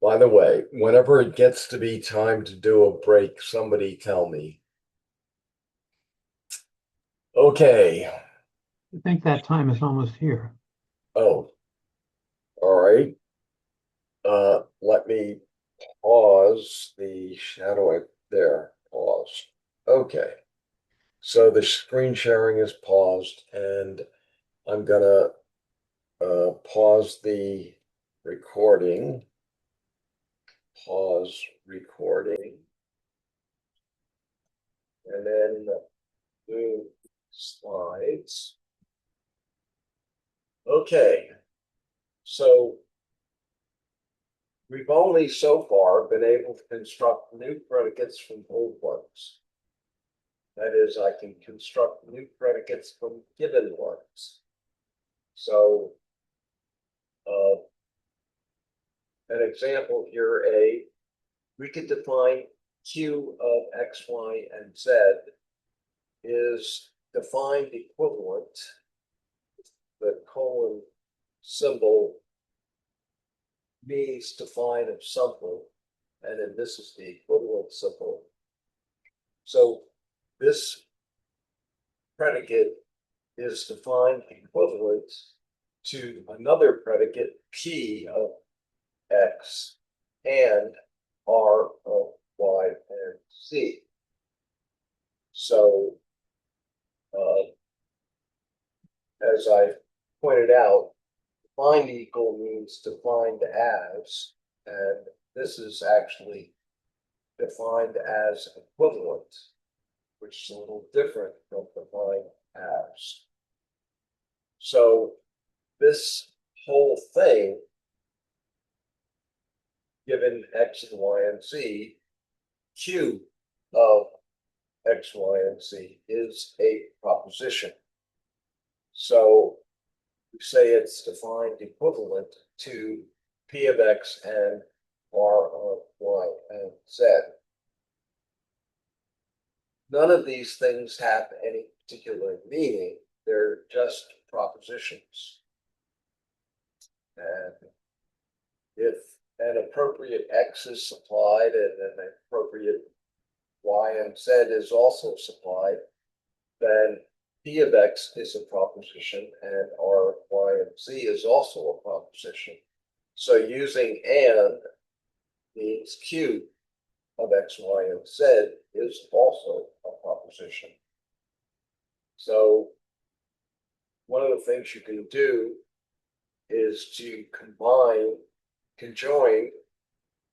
By the way, whenever it gets to be time to do a break, somebody tell me. Okay. I think that time is almost here. Oh, all right. Let me pause the shadow there. Pause. Okay. So the screen sharing is paused, and I'm gonna pause the recording. Pause recording. And then do slides. Okay. So we've only so far been able to construct new predicates from old ones. That is, I can construct new predicates from given ones. So an example here, we could define Q of X, Y, and Z is defined equivalent. The colon symbol means define of something, and then this is the equivalent symbol. So this predicate is defined equivalent to another predicate P of X and R of Y and Z. So as I pointed out, defined equal means defined as, and this is actually defined as equivalent, which is a little different from defined as. So this whole thing, given X and Y and Z, Q of X, Y, and Z is a proposition. So we say it's defined equivalent to P of X and R of Y and Z. None of these things have any particular meaning. They're just propositions. And if an appropriate X is supplied and an appropriate Y and Z is also supplied, then P of X is a proposition and R of Y and Z is also a proposition. So using and means Q of X, Y, and Z is also a proposition. So one of the things you can do is to conjoin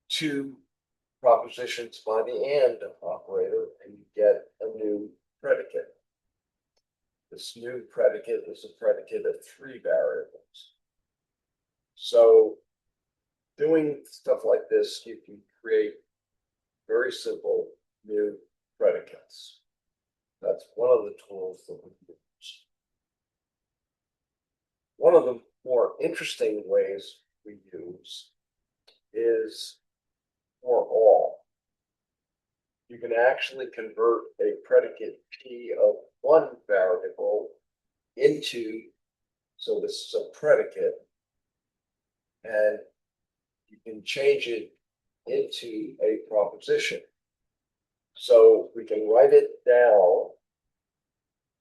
two propositions by the and operator, and you get a new predicate. This new predicate is a predicate of three variables. So doing stuff like this, you can create very simple new predicates. That's one of the tools that we use. One of the more interesting ways we use is for all. You can actually convert a predicate P of one variable into, so this is a predicate, and you can change it into a proposition. So we can write it down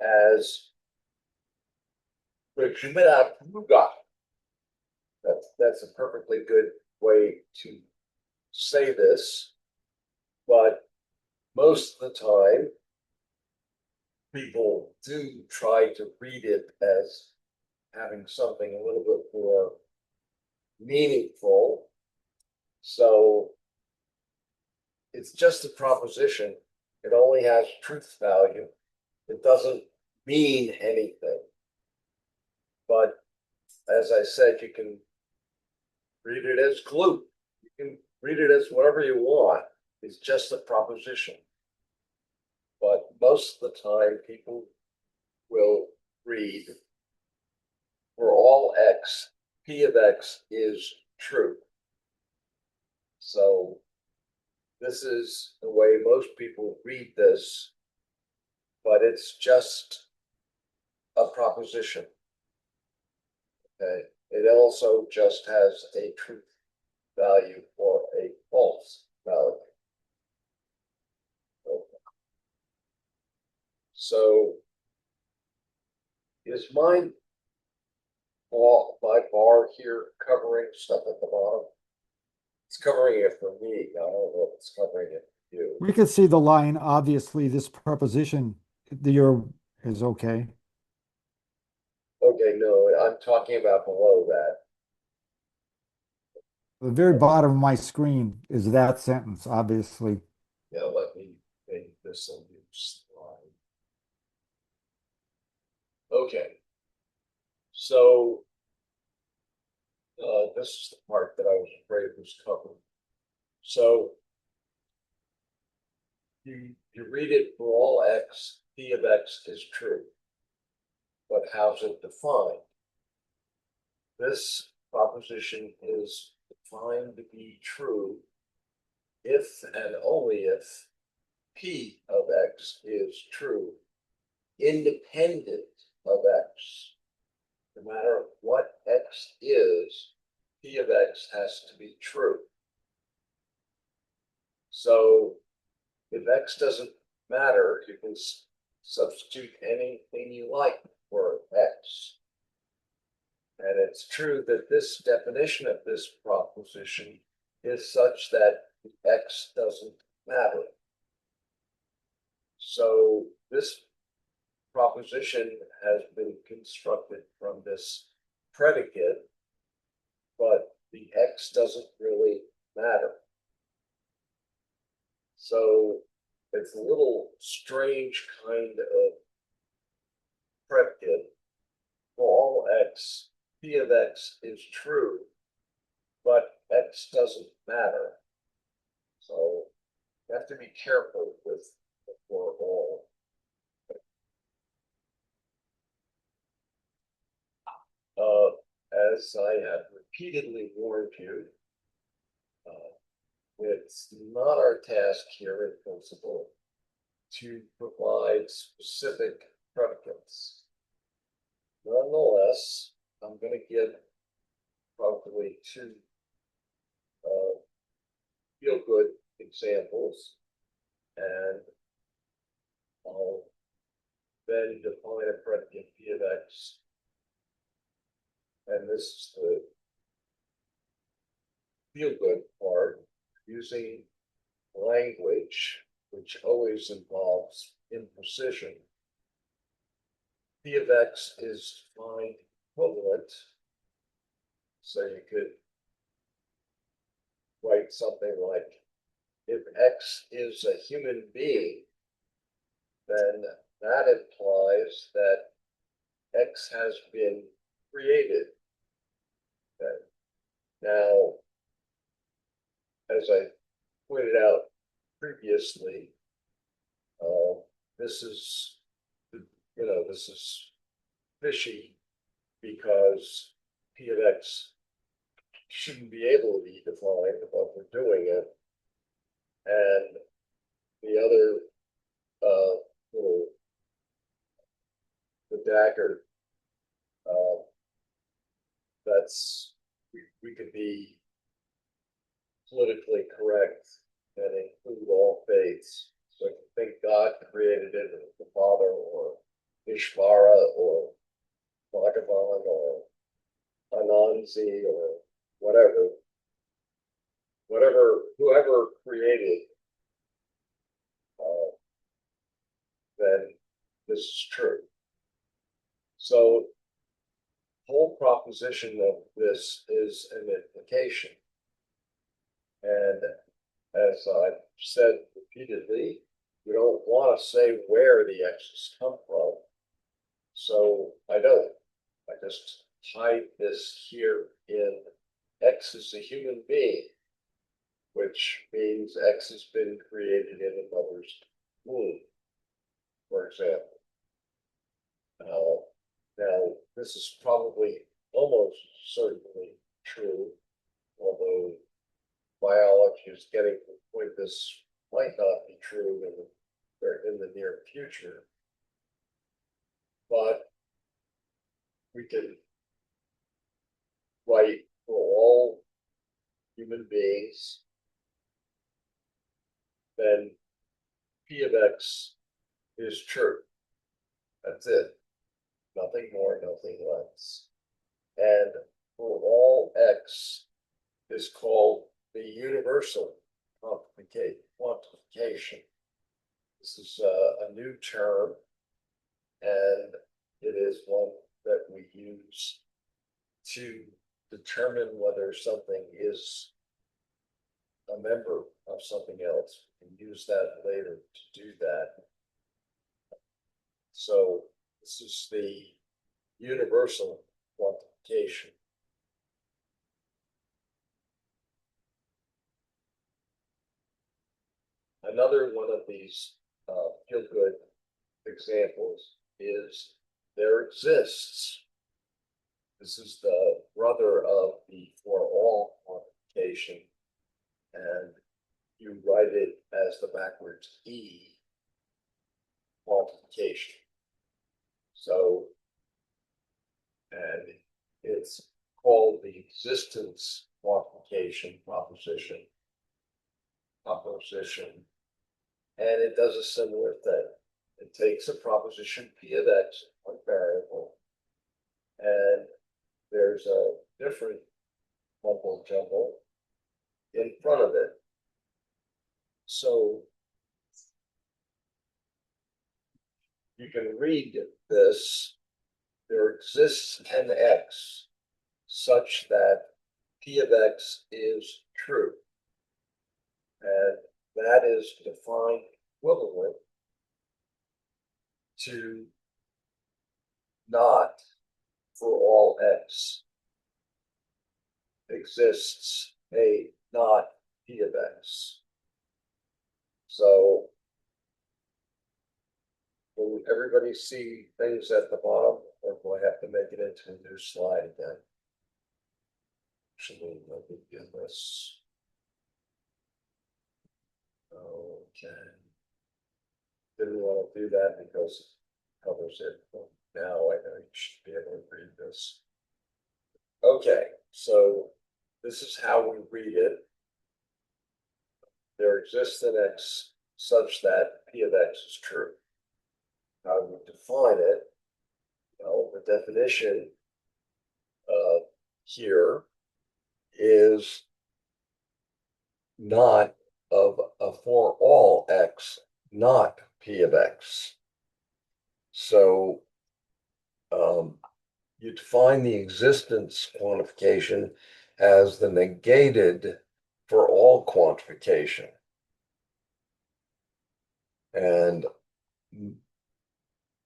as that's a perfectly good way to say this, but most of the time people do try to read it as having something a little bit more meaningful. So it's just a proposition. It only has truth value. It doesn't mean anything. But as I said, you can read it as glue. You can read it as whatever you want. It's just a proposition. But most of the time, people will read for all x, p of x is true. So this is the way most people read this, but it's just a proposition. Okay. It also just has a truth value or a false value. Okay. So is my bar here covering stuff at the bottom? It's covering it for me. I don't know if it's covering it for you. We can see the line, obviously, this preposition, is okay. Okay, no, I'm talking about below that. The very bottom of my screen is that sentence, obviously. Yeah, let me make this a new slide. Okay. So this is the part that I was afraid was covered. So you read it for all x, p of x is true. But how's it defined? This proposition is defined to be true if and only if p of x is true, independent of x. No matter what x is, p of x has to be true. So if x doesn't matter, you can substitute anything you like for x. And it's true that this definition of this proposition is such that x doesn't matter. So this proposition has been constructed from this predicate, but the x doesn't really matter. So it's a little strange kind of predicate. For all x, p of x is true, but x doesn't matter. So you have to be careful with the for all. As I have repeatedly warned you, it's not our task here in principle to provide specific predicates. Nonetheless, I'm going to give probably two feel-good examples, and I'll then define a predicate p of x. And this is the feel-good part, using language which always involves imprecision. P of X is defined equivalent. So you could write something like, if X is a human being, then that implies that X has been created. Okay. Now, as I pointed out previously, this is, this is fishy because P of X shouldn't be able to be defined, but we're doing it. And the other little, the dagger, uh, that's, we could be politically correct and include all faiths. So I think God created it as the Father, or Ishvara, or Bhagavan, or Anansi, or whatever, whoever created, then this is true. So whole proposition of this is an implication. And as I've said repeatedly, we don't want to say where the X's come from. So I don't. I just hide this here in X is a human being, which means X has been created in a mother's womb, for example. Now, this is probably almost certainly true, although biology is getting to the point this might not be true in the near future. But we can write for all human beings, then P of X is true. That's it. Nothing more, nothing less. And for all X is called the universal quantification. This is a new term, and it is one that we use to determine whether something is a member of something else. We can use that later to do that. So this is the universal quantification. Another one of these feel-good examples is there exists. This is the brother of the for all quantification, and you write it as the backwards E quantification. So, and it's called the existence quantification proposition, and it does a similar thing. It takes a proposition P of X, one variable, and there's a different mumble jumble in front of it. So you can read this, there exists an X such that P of X is true. And that is defined equivalent to not for all X exists a not P of X. So will everybody see things at the bottom, or do I have to make it into a new slide again? Actually, let me do this. Okay. Didn't want to do that because it covers it. But now I know you should be able to read this. Okay, so this is how we read it. There exists an X such that P of X is true. How we define it? Well, the definition here is not of a for all X, not P of X. So you define the existence quantification as the negated for all quantification. And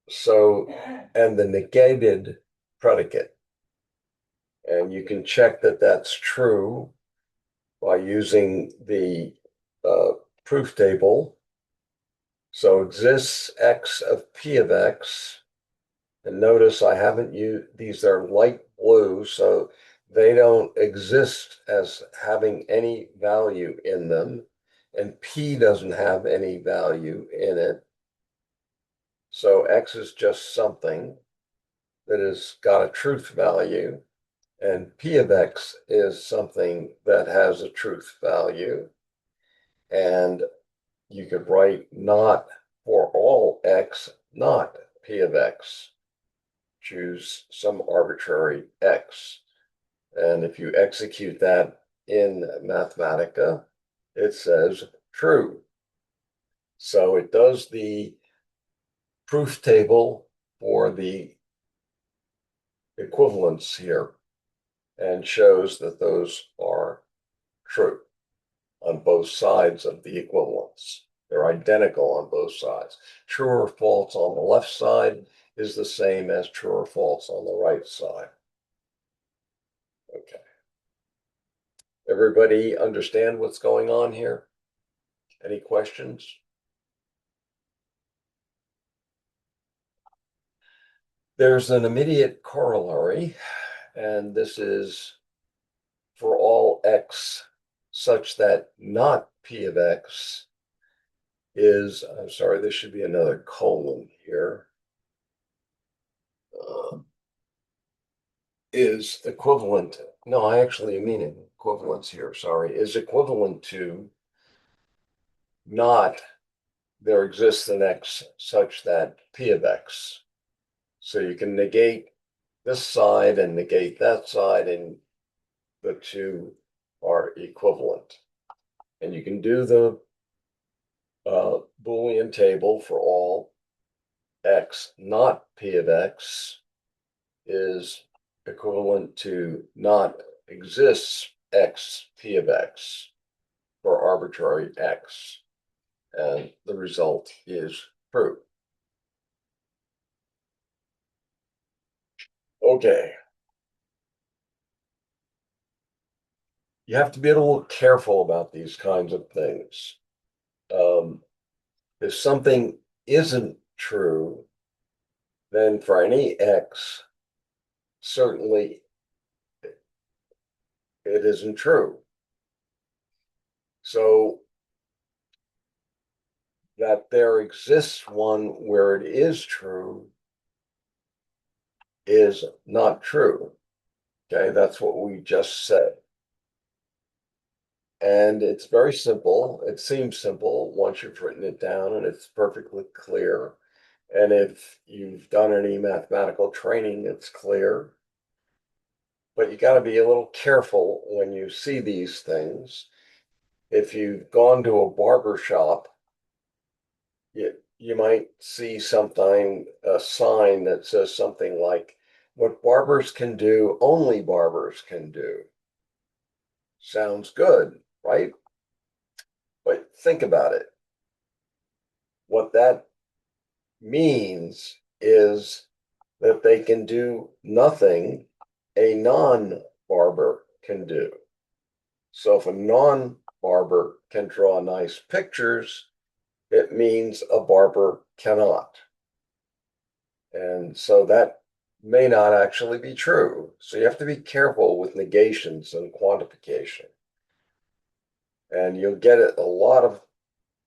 so, and the negated predicate. And you can check that that's true by using the proof table. So exists x of p of x. And notice I haven't used, these are light blue, so they don't exist as having any value in them. And p doesn't have any value in it. So x is just something that has got a truth value. And p of x is something that has a truth value. And you could write not for all x, not p of x. Choose some arbitrary x. And if you execute that in Mathematica, it says true. So it does the proof table for the equivalence here and shows that those are true on both sides of the equivalence. They're identical on both sides. True or false on the left side is the same as true or false on the right side. Okay. Everybody understand what's going on here? Any questions? There's an immediate corollary, and this is for all x such that not p of x is, I'm sorry, there should be another colon here, is equivalent, no, I actually mean equivalence here, sorry, is equivalent to not there exists an x such that p of x. So you can negate this side and negate that side, and the two are equivalent. And you can do the Boolean table for all x not p of x is equivalent to not exists x p of x for arbitrary x. And the result is true. Okay. You have to be a little careful about these kinds of things. If something isn't true, then for any x, certainly it isn't true. So that there exists one where it is true is not true. Okay, that's what we just said. And it's very simple. It seems simple once you've written it down and it's perfectly clear. And if you've done any mathematical training, it's clear. But you got to be a little careful when you see these things. If you've gone to a barber shop, you might see something, a sign that says something like, what barbers can do, only barbers can do. Sounds good, right? But think about it. What that means is that they can do nothing a non-barber can do. So if a non-barber can draw nice pictures, it means a barber cannot. And so that may not actually be true. So you have to be careful with negations and quantification. And you'll get a lot of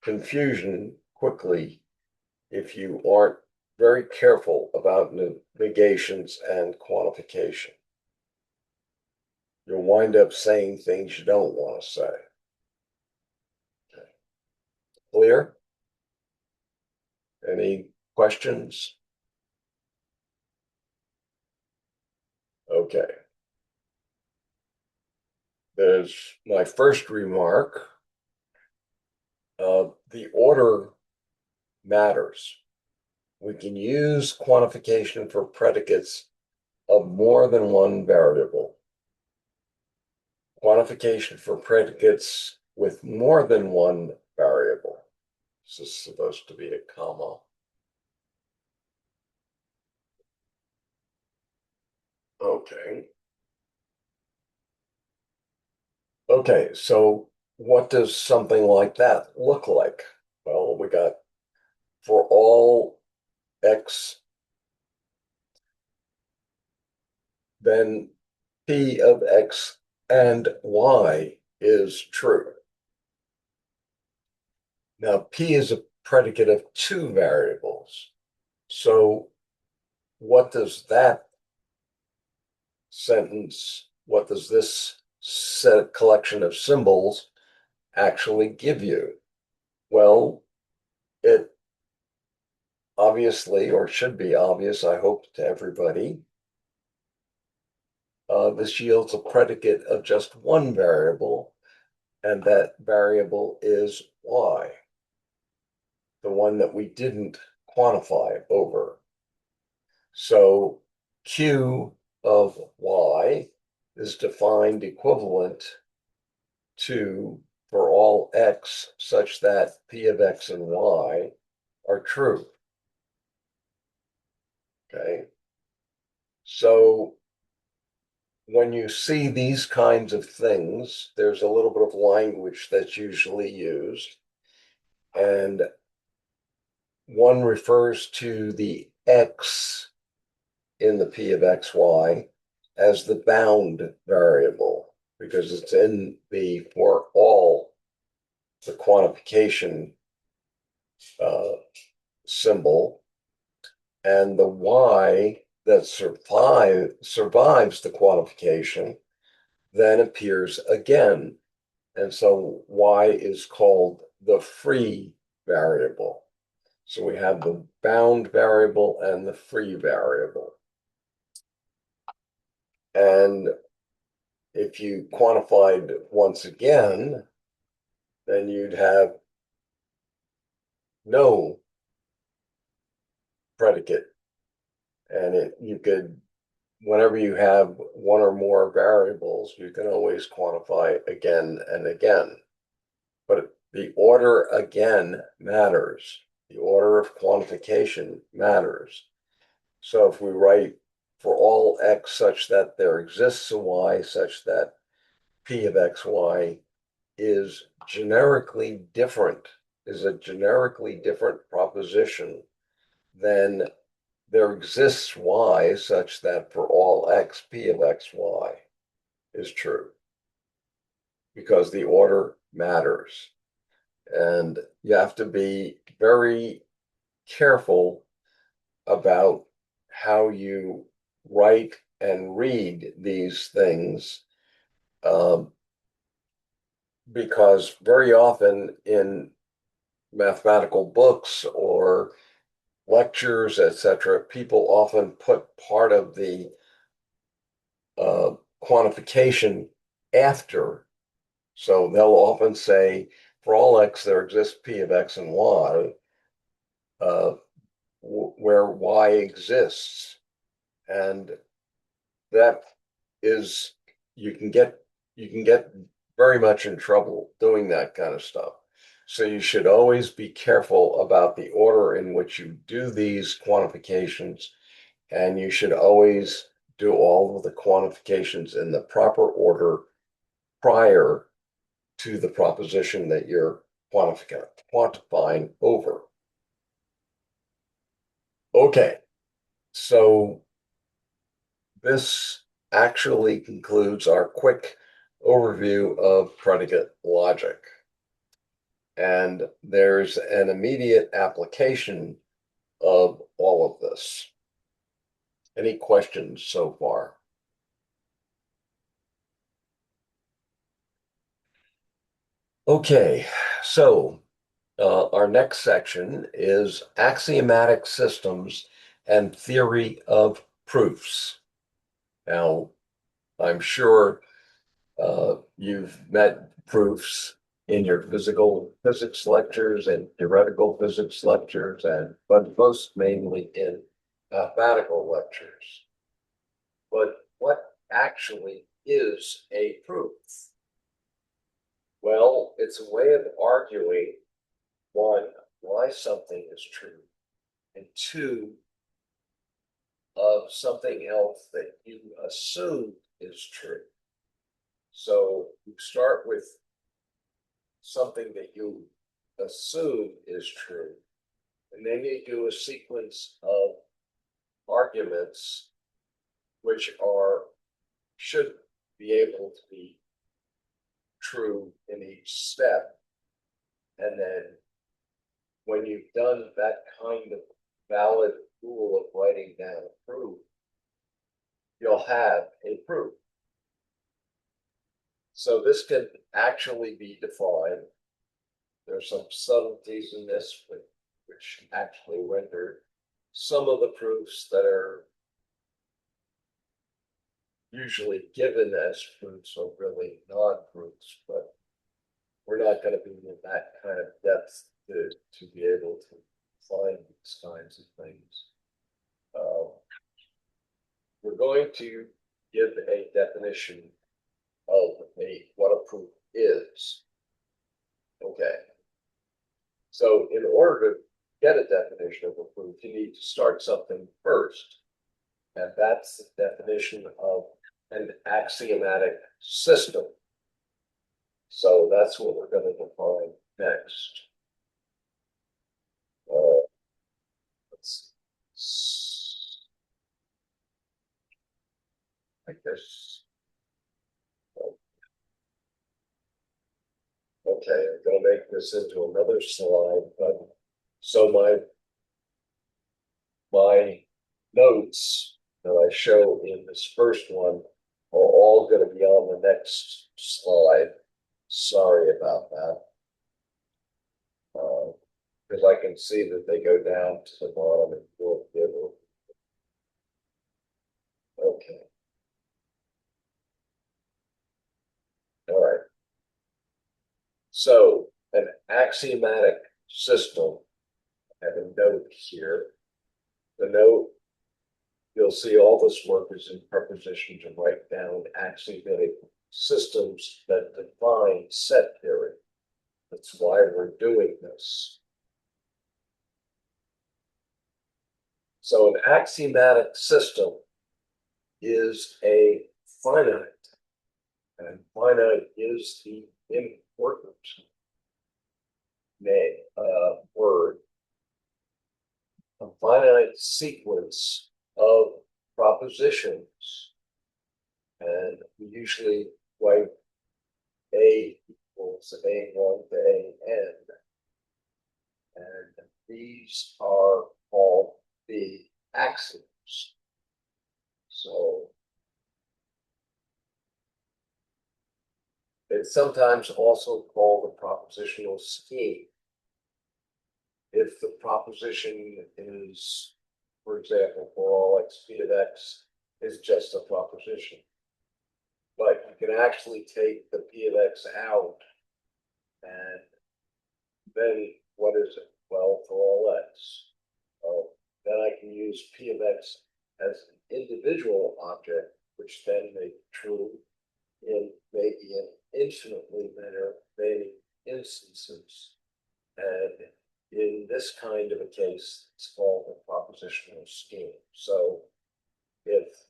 confusion quickly if you aren't very careful about negations and quantification. You'll wind up saying things you don't want to say. Okay. Clear? Any questions? Okay. There's my first remark. The order matters. we can use quantification for predicates of more than one variable. Quantification for predicates with more than one variable. This is supposed to be a comma. Okay. Okay, so what does something like that look like? Well, we got for all x, then p of x and y is true. Now, p is a predicate of two variables. So what does that sentence, what does this set collection of symbols actually give you? Well, it obviously, or should be obvious, I hope, to everybody, this yields a predicate of just one variable, and that variable is y, the one that we didn't quantify over. So q of y is defined equivalent to for all x such that p of x and y are true. Okay. So when you see these kinds of things, there's a little bit of language that's usually used. And one refers to the x in the p of xy as the bound variable because it's in the for all the quantification symbol, and the y that survives the quantification then appears again. And so y is called the free variable. So we have the bound variable and the free variable. And if you quantified once again, then you'd have no predicate. And you could, whenever you have one or more variables, you can always quantify again and again. But the order again matters. The order of quantification matters. So if we write for all x such that there exists a y such that p of xy is generically different, is a generically different proposition than there exists y such that for all x, p of xy is true. Because the order matters. And you have to be very careful about how you write and read these things, because very often in mathematical books or lectures, etc., people often put part of the quantification after. So they'll often say, for all x, there exists p of x and y, where y exists. And that is, you can get very much in trouble doing that kind of stuff. So you should always be careful about the order in which you do these quantifications, and you should always do all of the quantifications in the proper order prior to the proposition that you're quantifying over. Okay, so this actually concludes our quick overview of predicate logic. And there's an immediate application of all of this. Any questions so far? Okay, so our next section is axiomatic systems and theory of proofs. Now, I'm sure you've met proofs in your physical physics lectures and theoretical physics lectures, but most mainly in mathematical lectures. But what actually is a proof? Well, it's a way of arguing, one, why something is true, and two, of something else that you assume is true. So you start with something that you assume is true, and then you do a sequence of arguments which should be able to be true in each step. And then when you've done that kind of valid rule of writing down a proof, you'll have a proof. So this can actually be defined. There's some subtleties in this which actually render some of the proofs that are usually given as proofs are really non-proofs, but we're not going to be in that kind of depth to be able to find these kinds of things. We're going to give a definition of what a proof is. Okay. So in order to get a definition of a proof, you need to start something first. And that's the definition of an axiomatic system. So that's what we're going to define next. Let's see. I guess. Okay, I'm going to make this into another slide, but so my notes that I show in this first one are all going to be on the next slide. Sorry about that. Because I can see that they go down to the bottom and you'll be able to. Okay. All right. So an axiomatic system, I have a note here. The note, you'll see all this work is in preposition to write down axiomatic systems that define set theory. That's why we're doing this. So an axiomatic system is a finite, and finite is the important word. A finite sequence of propositions, and we usually write A equals A1 to AN, and these are called the axioms. So it's sometimes also called a propositional scheme. If the proposition is, for example, for all x p of x is just a proposition, but you can actually take the p of x out, and then what is it? Well, for all x. Then I can use p of x as an individual object, which then may be true in maybe an infinitely many instances. And in this kind of a case, it's called a propositional scheme. So if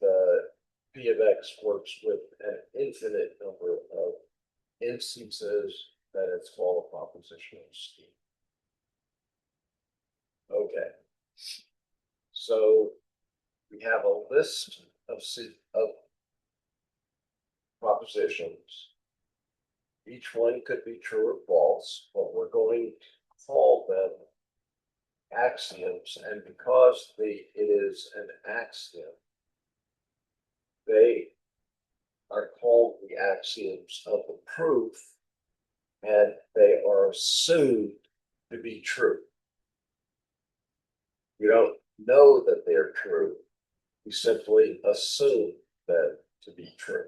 p of x works with an infinite number of instances, then it's called a propositional scheme. Okay. So we have a list of propositions. Each one could be true or false, but we're going to call them axioms. And because it is an axiom, they are called the axioms of the proof, and they are assumed to be true. We don't know that they're true. We simply assume them to be true.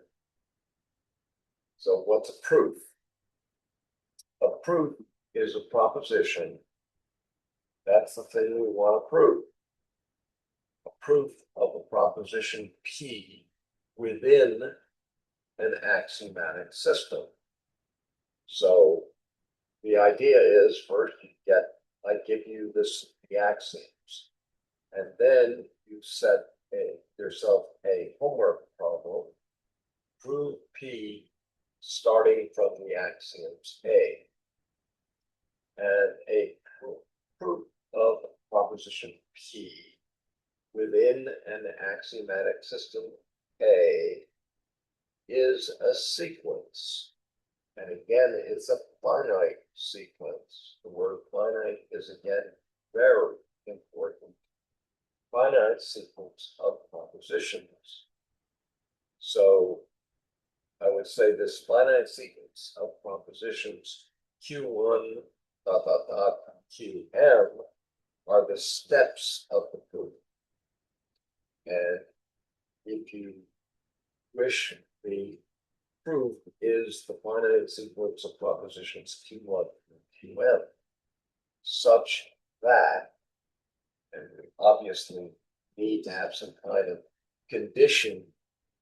So what's a proof? A proof is a proposition. That's the thing we want to prove. A proof of a proposition P within an axiomatic system. So the idea is first I give you the axioms, and then you set yourself a homework problem. Prove P starting from the axioms A. And a proof of proposition P within an axiomatic system A is a sequence. And again, it's a finite sequence. The word finite is again very important. Finite sequence of propositions. So I would say this finite sequence of propositions Q1 dot dot dot Qm are the steps of the proof. And if you wish, the proof is the finite sequence of propositions Q1 and Qm, such that, and we obviously need to have some kind of condition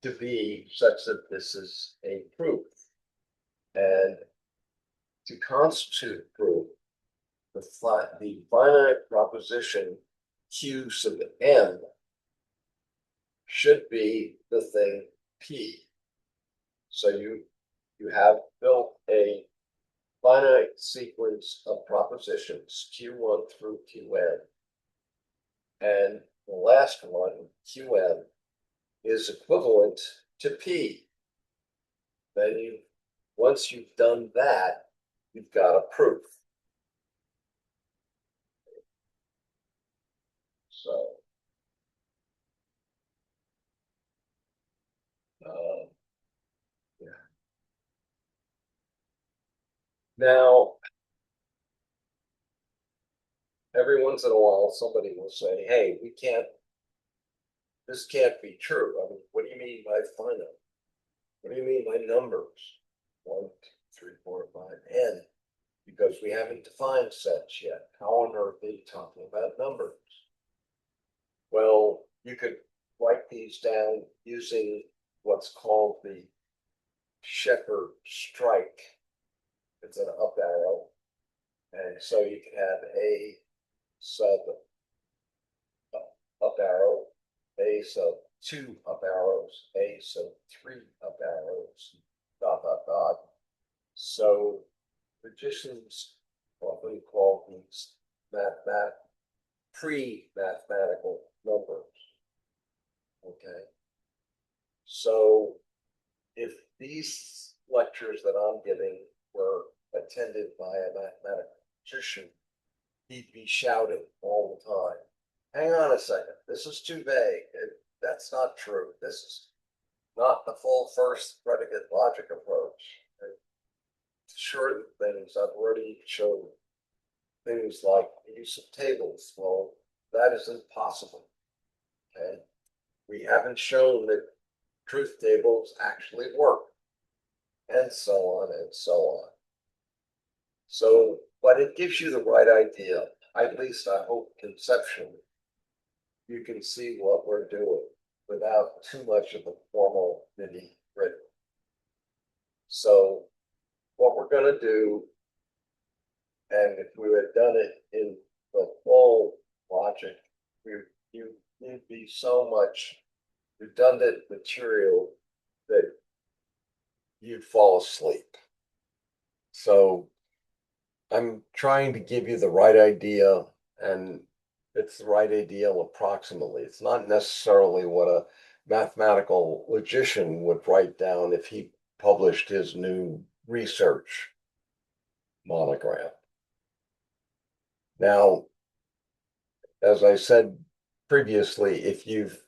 to be such that this is a proof. And to constitute proof, the finite proposition Q sub m should be the thing P. So you have built a finite sequence of propositions Q1 through Qn. And the last one, Qm, is equivalent to P. Then once you've done that, you've got a proof. So, yeah. Now, every once in a while, somebody will say, hey, this can't be true. I mean, what do you mean by finite? What do you mean by numbers? 1, 2, 3, 4, 5, n. Because we haven't defined sets yet. How on earth are you talking about numbers? Well, you could write these down using what's called the checker strike. It's an up arrow. And so you can have a sub up arrow, a sub 2 up arrows, a sub 3 up arrows, dot, dot, dot. So logicians often call these pre-mathematical numbers. Okay. So if these lectures that I'm giving were attended by a mathematician, he'd be shouting all the time, hang on a second, this is too vague. That's not true. This is not the full first predicate logic approach. And to shorten things, I've already shown things like the use of tables. Well, that is impossible. Okay. We haven't shown that truth tables actually work, and so on and so on. So, but it gives you the right idea. At least I hope conceptually you can see what we're doing without too much of the formal nitty-gritty. So what we're going to do, and if we had done it in the full logic, you'd be so much redundant material that you'd fall asleep. So I'm trying to give you the right idea, and it's the right idea approximately. It's not necessarily what a mathematical logician would write down if he published his new research monogram. Now, as I said previously, if you've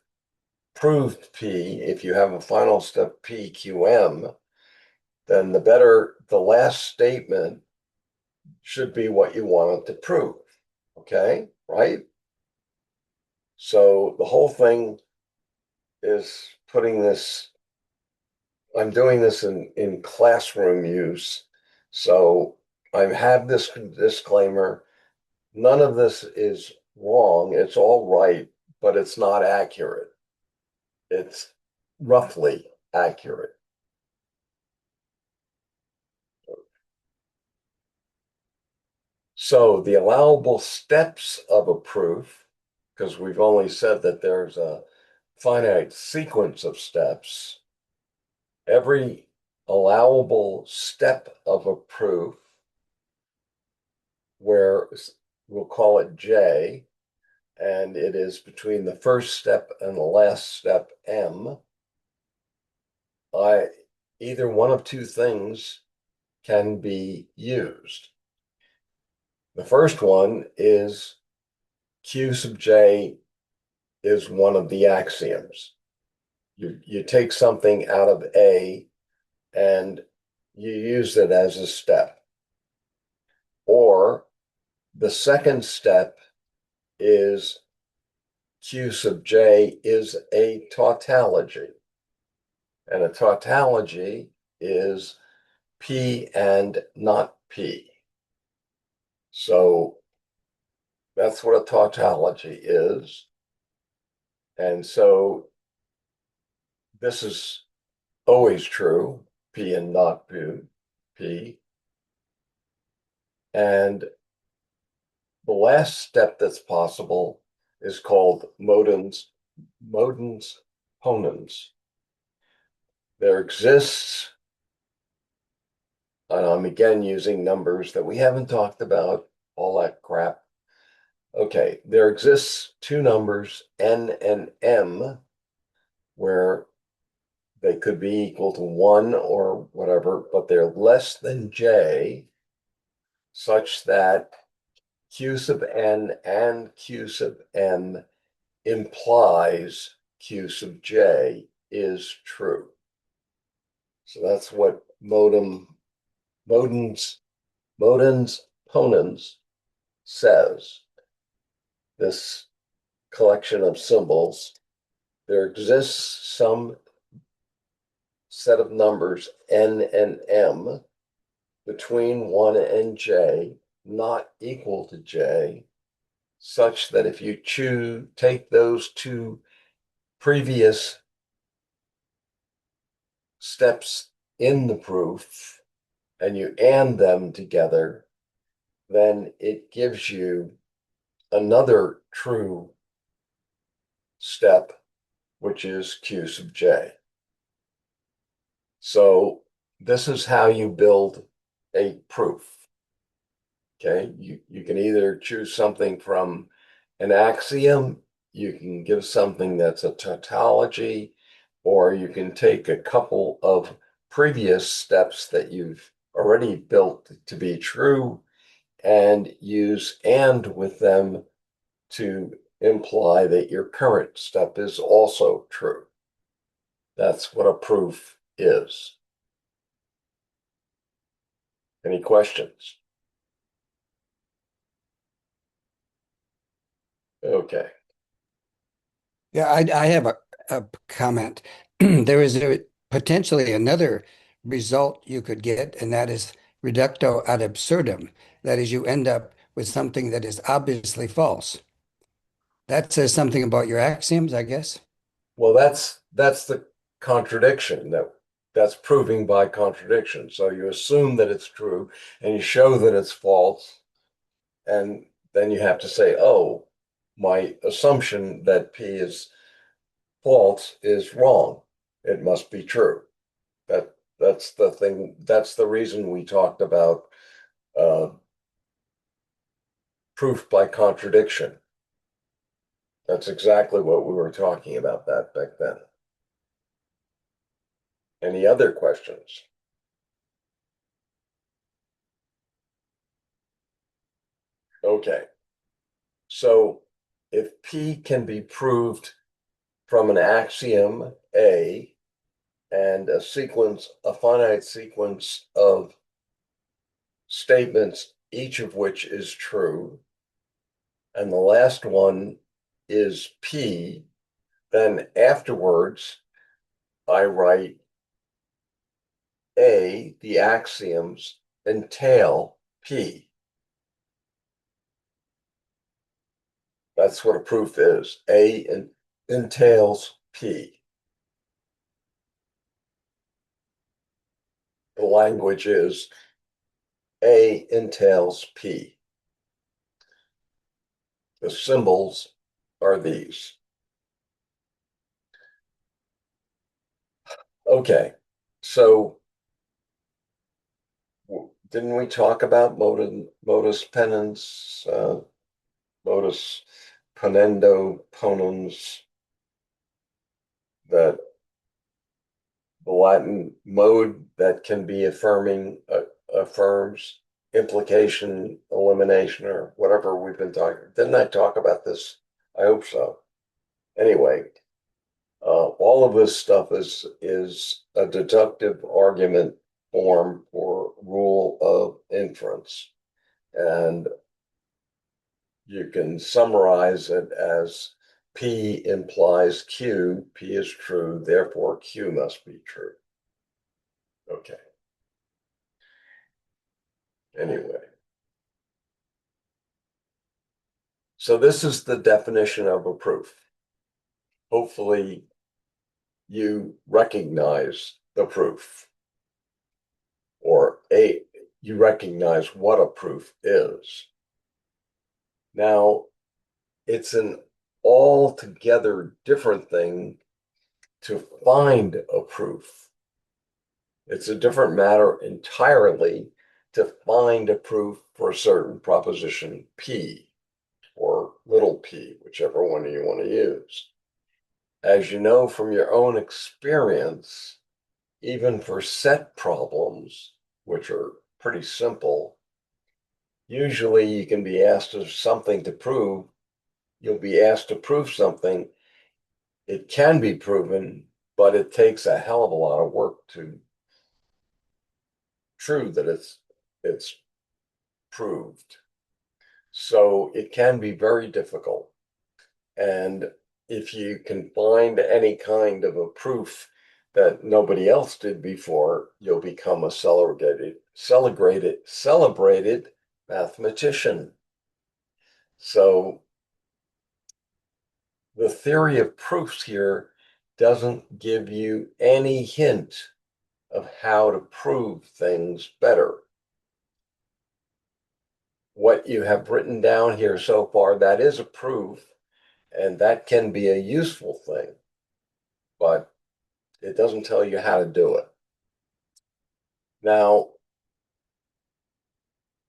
proved P, if you have a final step PQM, then the last statement should be what you wanted to prove. Okay, right? So the whole thing is I'm doing this in classroom use. So I have this disclaimer. None of this is wrong. It's all right, but it's not accurate. It's roughly accurate. So the allowable steps of a proof, because we've only said that there's a finite sequence of steps, every allowable step of a proof, where we'll call it J, and it is between the first step and the last step M, either one of two things can be used. The first one is Q sub J is one of the axioms. You take something out of A and you use it as a step. Or the second step is Q sub J is a tautology. And a tautology is P and not P. So that's what a tautology is. And so this is always true, P and not P. And the last step that's possible is called modens ponens. There exists, and I'm again using numbers that we haven't talked about, all that crap. Okay, there exists two numbers, n and m, where they could be equal to 1 or whatever, but they're less than j, such that q sub n and q sub m implies q sub j is true. So that's what modens ponens says. This collection of symbols, there exists some set of numbers n and m between 1 and j, not equal to j, such that if you take those two previous steps in the proof and you and them together, then it gives you another true step, which is q sub j. So this is how you build a proof. Okay, you can either choose something from an axiom, you can give something that's a tautology, or you can take a couple of previous steps that you've already built to be true and use and with them to imply that your current step is also true. That's what a proof is. Any questions? Okay. Yeah, I have a comment. There is potentially another result you could get, and that is reductio ad absurdum. That is, you end up with something that is obviously false. That says something about your axioms, I guess. Well, that's the contradiction that's proving by contradiction. So you assume that it's true and you show that it's false, and then you have to say, oh, my assumption that P is false is wrong. It must be true. That's the thing. That's the reason we talked about uh, proof by contradiction. That's exactly what we were talking about that back then. Any other questions? Okay. So if P can be proved from an axiom A and a finite sequence of statements, each of which is true, and the last one is P, then afterwards I write A, the axioms entail P. That's what a proof is. A entails P. The language is A entails P. The symbols are these. Okay, so didn't we talk about modus ponens, modus ponendo ponens, that the Latin mode that can be affirming affirms, implication, elimination, or whatever we've been talking. Didn't I talk about this? I hope so. Anyway, all of this stuff is a deductive argument form for rule of inference, and you can summarize it as P implies Q, P is true, therefore Q must be true. Okay. Anyway. So this is the definition of a proof. Hopefully you recognize the proof, or you recognize what a proof is. Now, it's an altogether different thing to find a proof. It's a different matter entirely to find a proof for a certain proposition P or little p, whichever one you want to use. As you know from your own experience, even for set problems, which are pretty simple, usually you can be asked of something to prove. You'll be asked to prove something. It can be proven, but it takes a hell of a lot of work to prove that it's proved. So it can be very difficult. And if you can find any kind of a proof that nobody else did before, you'll become a celebrated mathematician. So the theory of proofs here doesn't give you any hint of how to prove things better. What you have written down here so far, that is a proof, and that can be a useful thing, but it doesn't tell you how to do it. Now,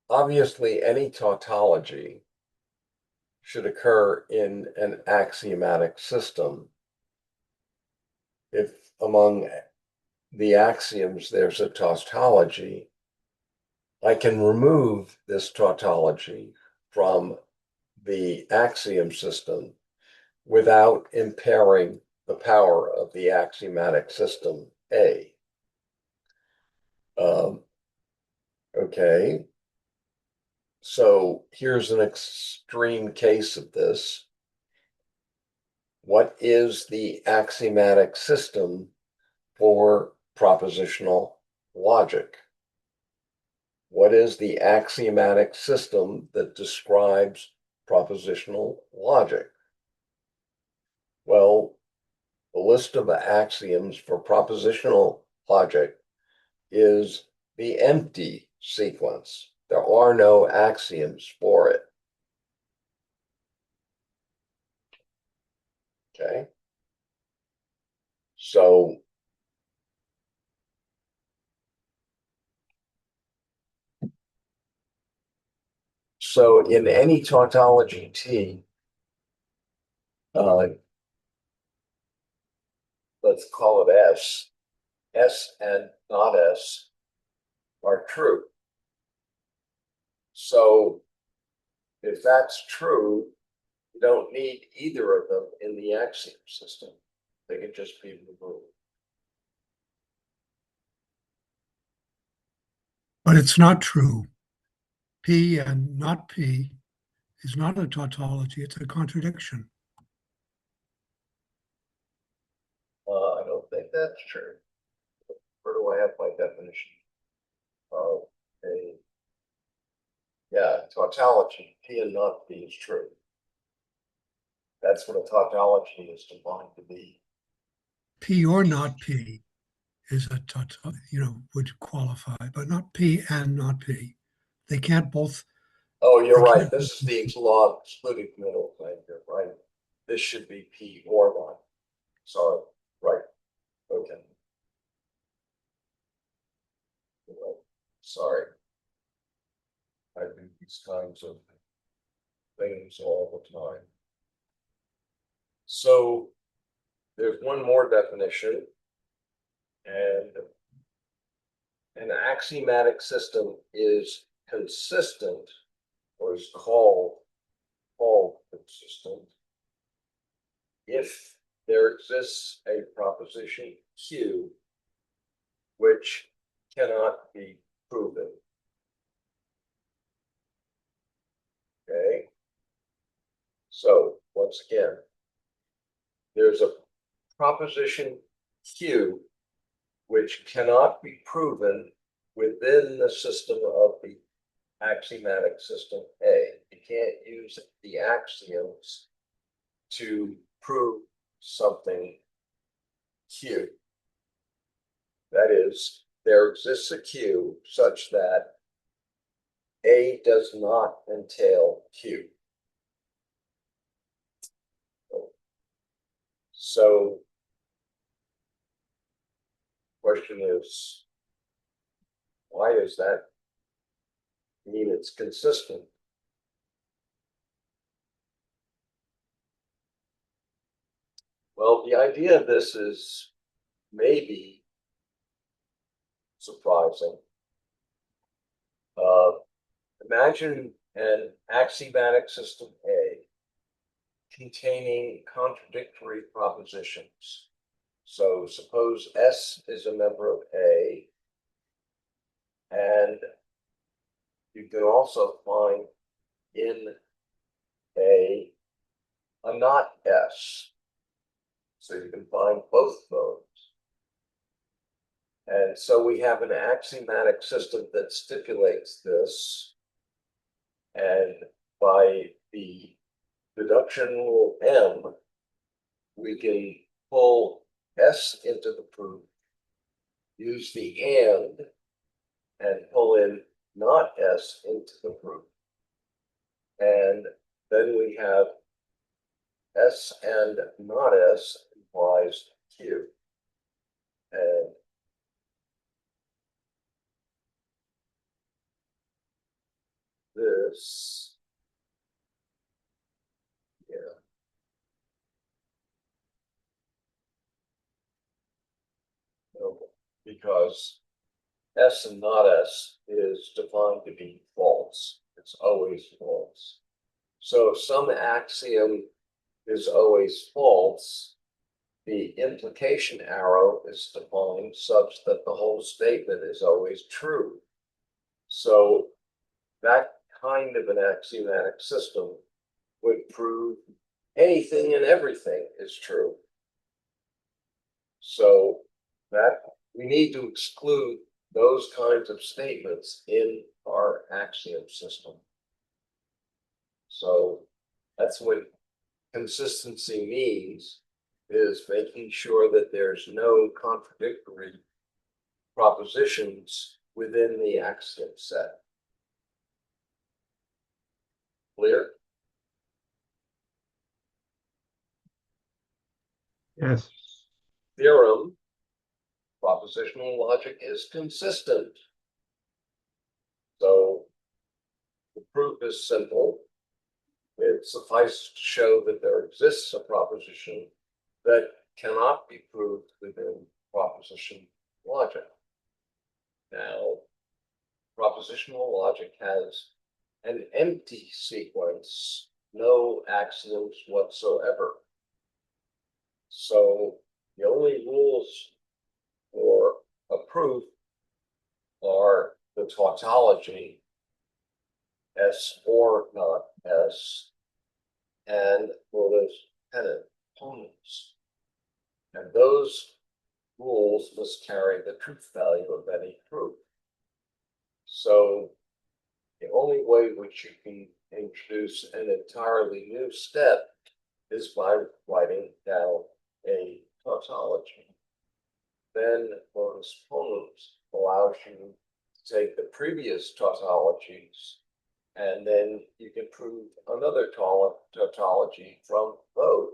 obviously, any tautology should occur in an axiomatic system. If among the axioms there's a tautology, I can remove this tautology from the axiom system without impairing the power of the axiomatic system A. Okay, so here's an extreme case of this. What is the axiomatic system for propositional logic? What is the axiomatic system that describes propositional logic? Well, the list of axioms for propositional logic is the empty sequence. There are no axioms for it. Okay. So in any tautology T, let's call it S and not S are true. So if that's true, you don't need either of them in the axiom system. They can just be removed. But it's not true. P and not P is not a tautology, it's a contradiction. I don't think that's true. Where do I have my definition of a tautology, P and not P is true. That's what a tautology is defined to be. P or not P is a would qualify, but not P and not P. They can't both. Oh, you're they right. can't This is both- the law of excluding middle thing. You're right. This should be P or not. Sorry. Right. Okay. Right. Sorry. I do these kinds of things all the time. So there's one more definition, and an axiomatic system is consistent, or is called consistent, if there exists a proposition Q which cannot be proven. Okay. So once again, there's a proposition Q which cannot be proven within the system of the axiomatic system A. You can't use the axioms to prove something Q. That is, there exists a Q such that A does not entail Q. So, question is, why does that mean it's consistent? Well, the idea of this is maybe surprising. Imagine an axiomatic system A containing contradictory propositions. So suppose S is a member of A, and you can also find in A not S. So you can find both those. And so we have an axiomatic system that stipulates this. And by the deduction rule M, we can pull S into the proof, use the and pull in not S into the proof. And then we have S and not S implies Q. And this, yeah. No, because S and not S is defined to be false. It's always false. So if some axiom is always false, the implication arrow is defined such that the whole statement is always true. So that kind of an axiomatic system would prove anything and everything is true. So that we need to exclude those kinds of statements in our axiom system. So that's what consistency means, is making sure that there's no contradictory propositions within the axiom set. Clear? Yes. Theorem, propositional logic is consistent. So the proof is simple. It suffices to show that there exists a proposition that cannot be proved within proposition logic. Now, propositional logic has an empty sequence, no axioms whatsoever. So the only rules for a proof are the tautology, S or not S, and for those dependent components. And those rules must carry the truth value of any proof. So the only way in which you can introduce an entirely new step is by writing down a tautology. Then bonus poems allows you to take the previous tautologies and then you can prove another tautology from those.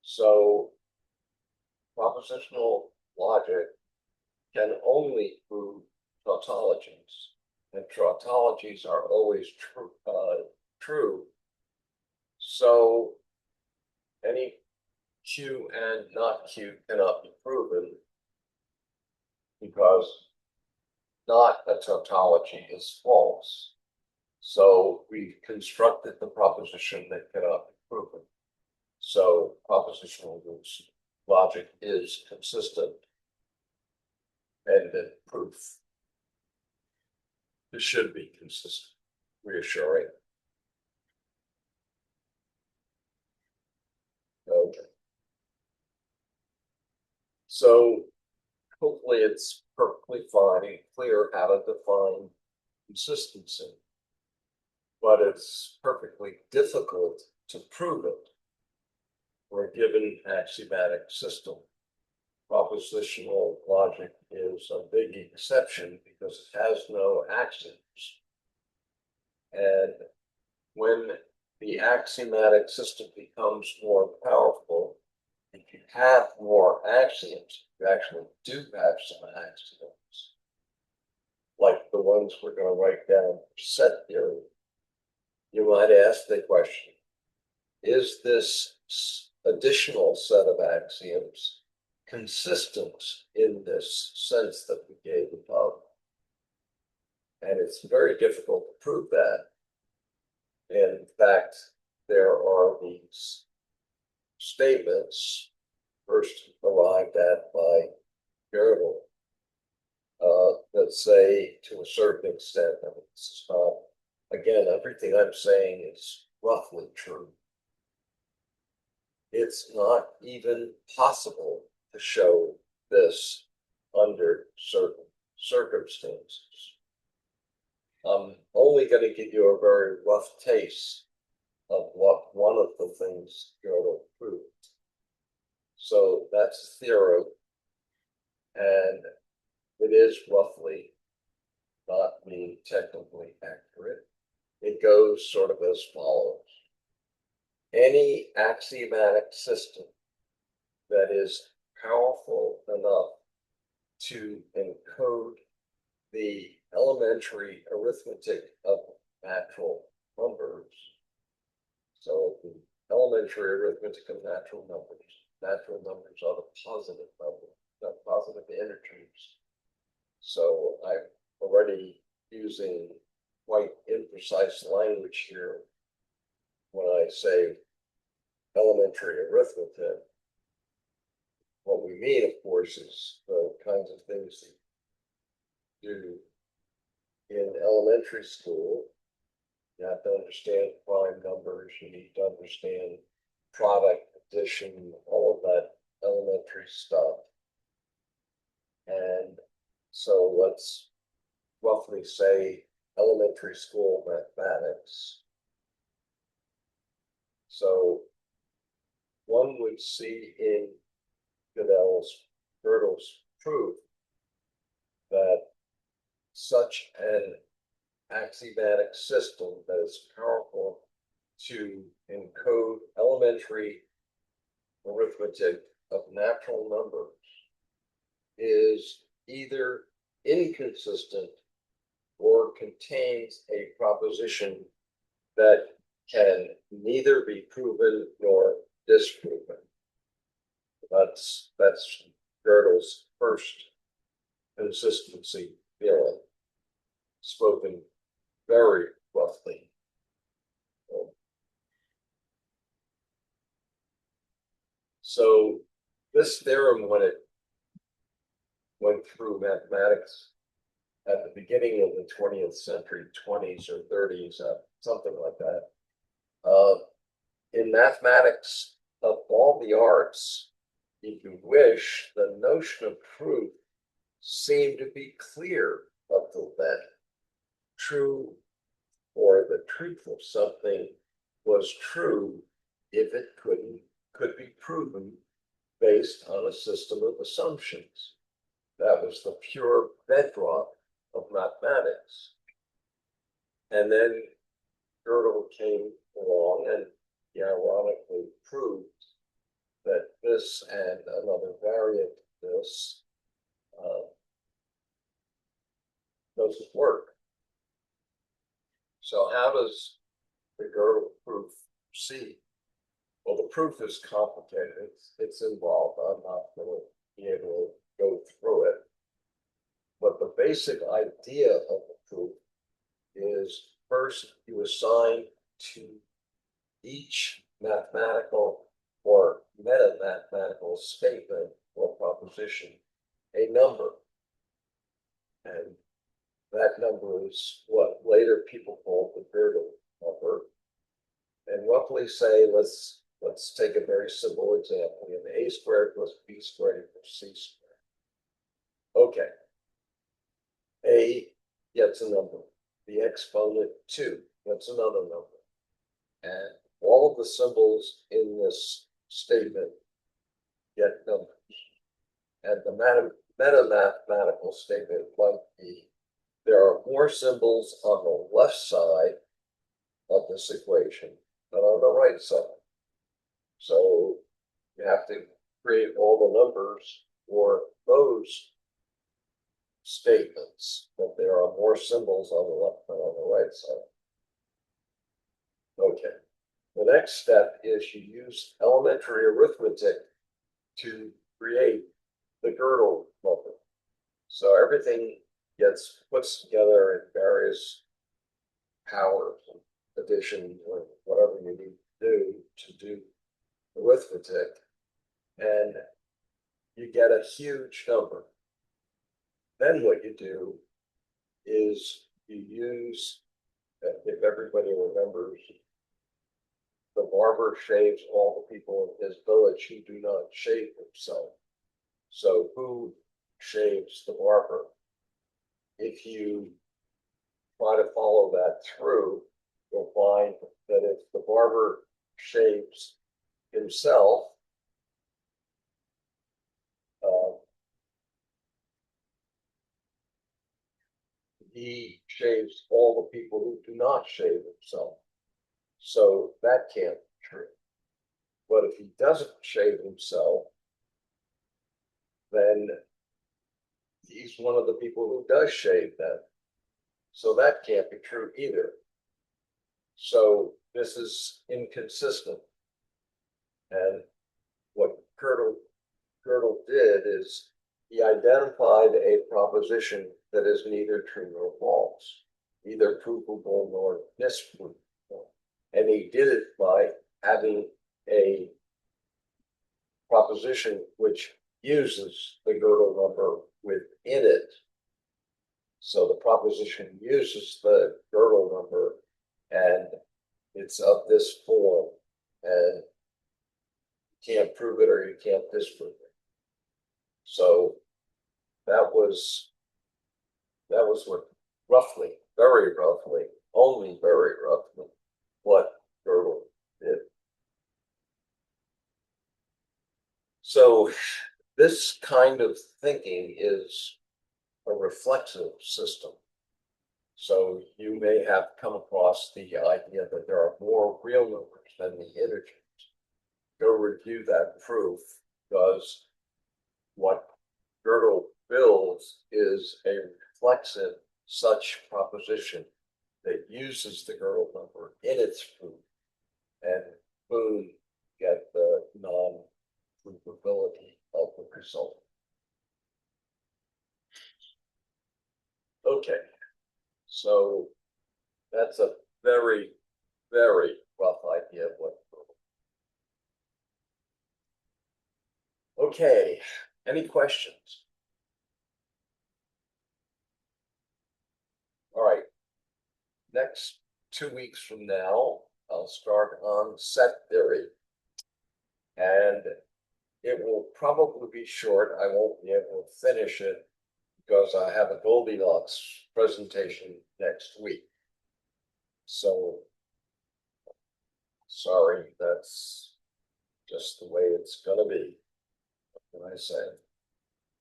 So propositional logic can only prove tautologies, and tautologies are always true. So any Q and not Q cannot be proven because not a tautology is false. So we constructed the proposition that cannot be proven. So propositional logic is consistent and the proof. It should be consistent, reassuring. Okay. So hopefully it's perfectly fine and clear how to define consistency, but it's perfectly difficult to prove it for a given axiomatic system. Propositional logic is a big exception because it has no axioms. And when the axiomatic system becomes more powerful, if you have more axioms, you actually do have some axioms, like the ones we're going to write down for set theory. You might ask the question, is this additional set of axioms consistent in this sense that we gave above? And it's very difficult to prove that. In fact, there are these statements first arrived at by Gödel that say, to a certain extent, I mean, this is not, again, everything I'm saying is roughly true. It's not even possible to show this under certain circumstances. I'm only going to give you a very rough taste of what one of the things Gödel proved. So that's a theorem, and it is roughly, not being technically accurate. It goes sort of as follows. Any axiomatic system that is powerful enough to encode the elementary arithmetic of natural numbers. So the elementary arithmetic of natural numbers are the positive numbers, not positive integers. So I'm already using quite imprecise language here when I say elementary arithmetic. What we mean, of course, is the kinds of things that you do in elementary school. You have to understand prime numbers, you need to understand product, addition, all of that elementary stuff. And so let's roughly say elementary school mathematics. So one would see in Gödel's proof that such an axiomatic system that is powerful to encode elementary arithmetic of natural numbers is either inconsistent or contains a proposition that can neither be proven nor disproven. That's Gödel's first consistency theorem, spoken very roughly. So this theorem, when it went through mathematics at the beginning of the 20th century, 20s or 30s, something like that, in mathematics of all the arts, if you wish, the notion of proof seemed to be clear up till then. True truth of something was true if it could be proven based on a system of assumptions. That was the pure bedrock of mathematics. And then Gödel came along and he ironically proved that this and another variant of this doesn't work. So how does the Gödel proof proceed? Well, the proof is complicated. It's involved. I'm not going to be able to go through it. But the basic idea of the proof is first you assign to each mathematical or meta-mathematical statement or proposition a number. And that number is what later people call the Gödel number. And roughly say, let's take a very simple example. We have a squared plus b squared equals c squared. Okay. A gets a number. The exponent 2 gets another number. And all of the symbols in this statement get numbers. And the meta-mathematical statement might be, there are more symbols on the left side of this equation than on the right side. So you have to create all the numbers for those statements, that there are more symbols on the left than on the right side. Okay. The next step is you use elementary arithmetic to create the Gödel number. So everything gets put together in various powers, addition, or whatever you need to do arithmetic, and you get a huge number. Then what you do is you use, if everybody remembers, the barber shaves all the people in his village who do not shave themselves. So who shaves the barber? If you try to follow that through, you'll find that if the barber shaves himself, he shaves all the people who do not shave themselves. So that can't be true. But if he doesn't shave himself, then he's one of the people who does shave then. So that can't be true either. So this is inconsistent. And what Gödel did is he identified a proposition that is neither true nor false, neither provable nor disprovable. And he did it by having a proposition which uses the Gödel number within it. So the proposition uses the Gödel number and it's of this form, and you can't prove it or you can't disprove it. So that was what roughly, very roughly, only very roughly, what Gödel did. So this kind of thinking is a reflexive system. So you may have come across the idea that there are more real numbers than the integers. Go review that proof, because what Gödel builds is a reflexive such proposition that uses the Gödel number in its proof, and boom, get the non-provability of the result. Okay, so that's a very, very rough idea of what. Okay, any questions? All right, next 2 weeks from now, I'll start on set theory. And it will probably be short. I won't be able to finish it because I have a Goldilocks presentation next week. So sorry, that's just the way it's gonna be. What can I say?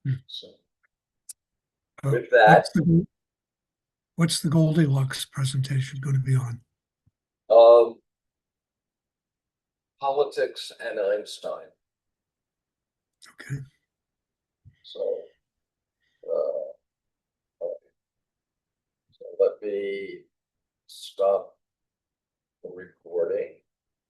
Hmm. So Uh, with that, what's the Goldilocks presentation going to be on? um, politics and Einstein. Okay. So, so let me stop the recording.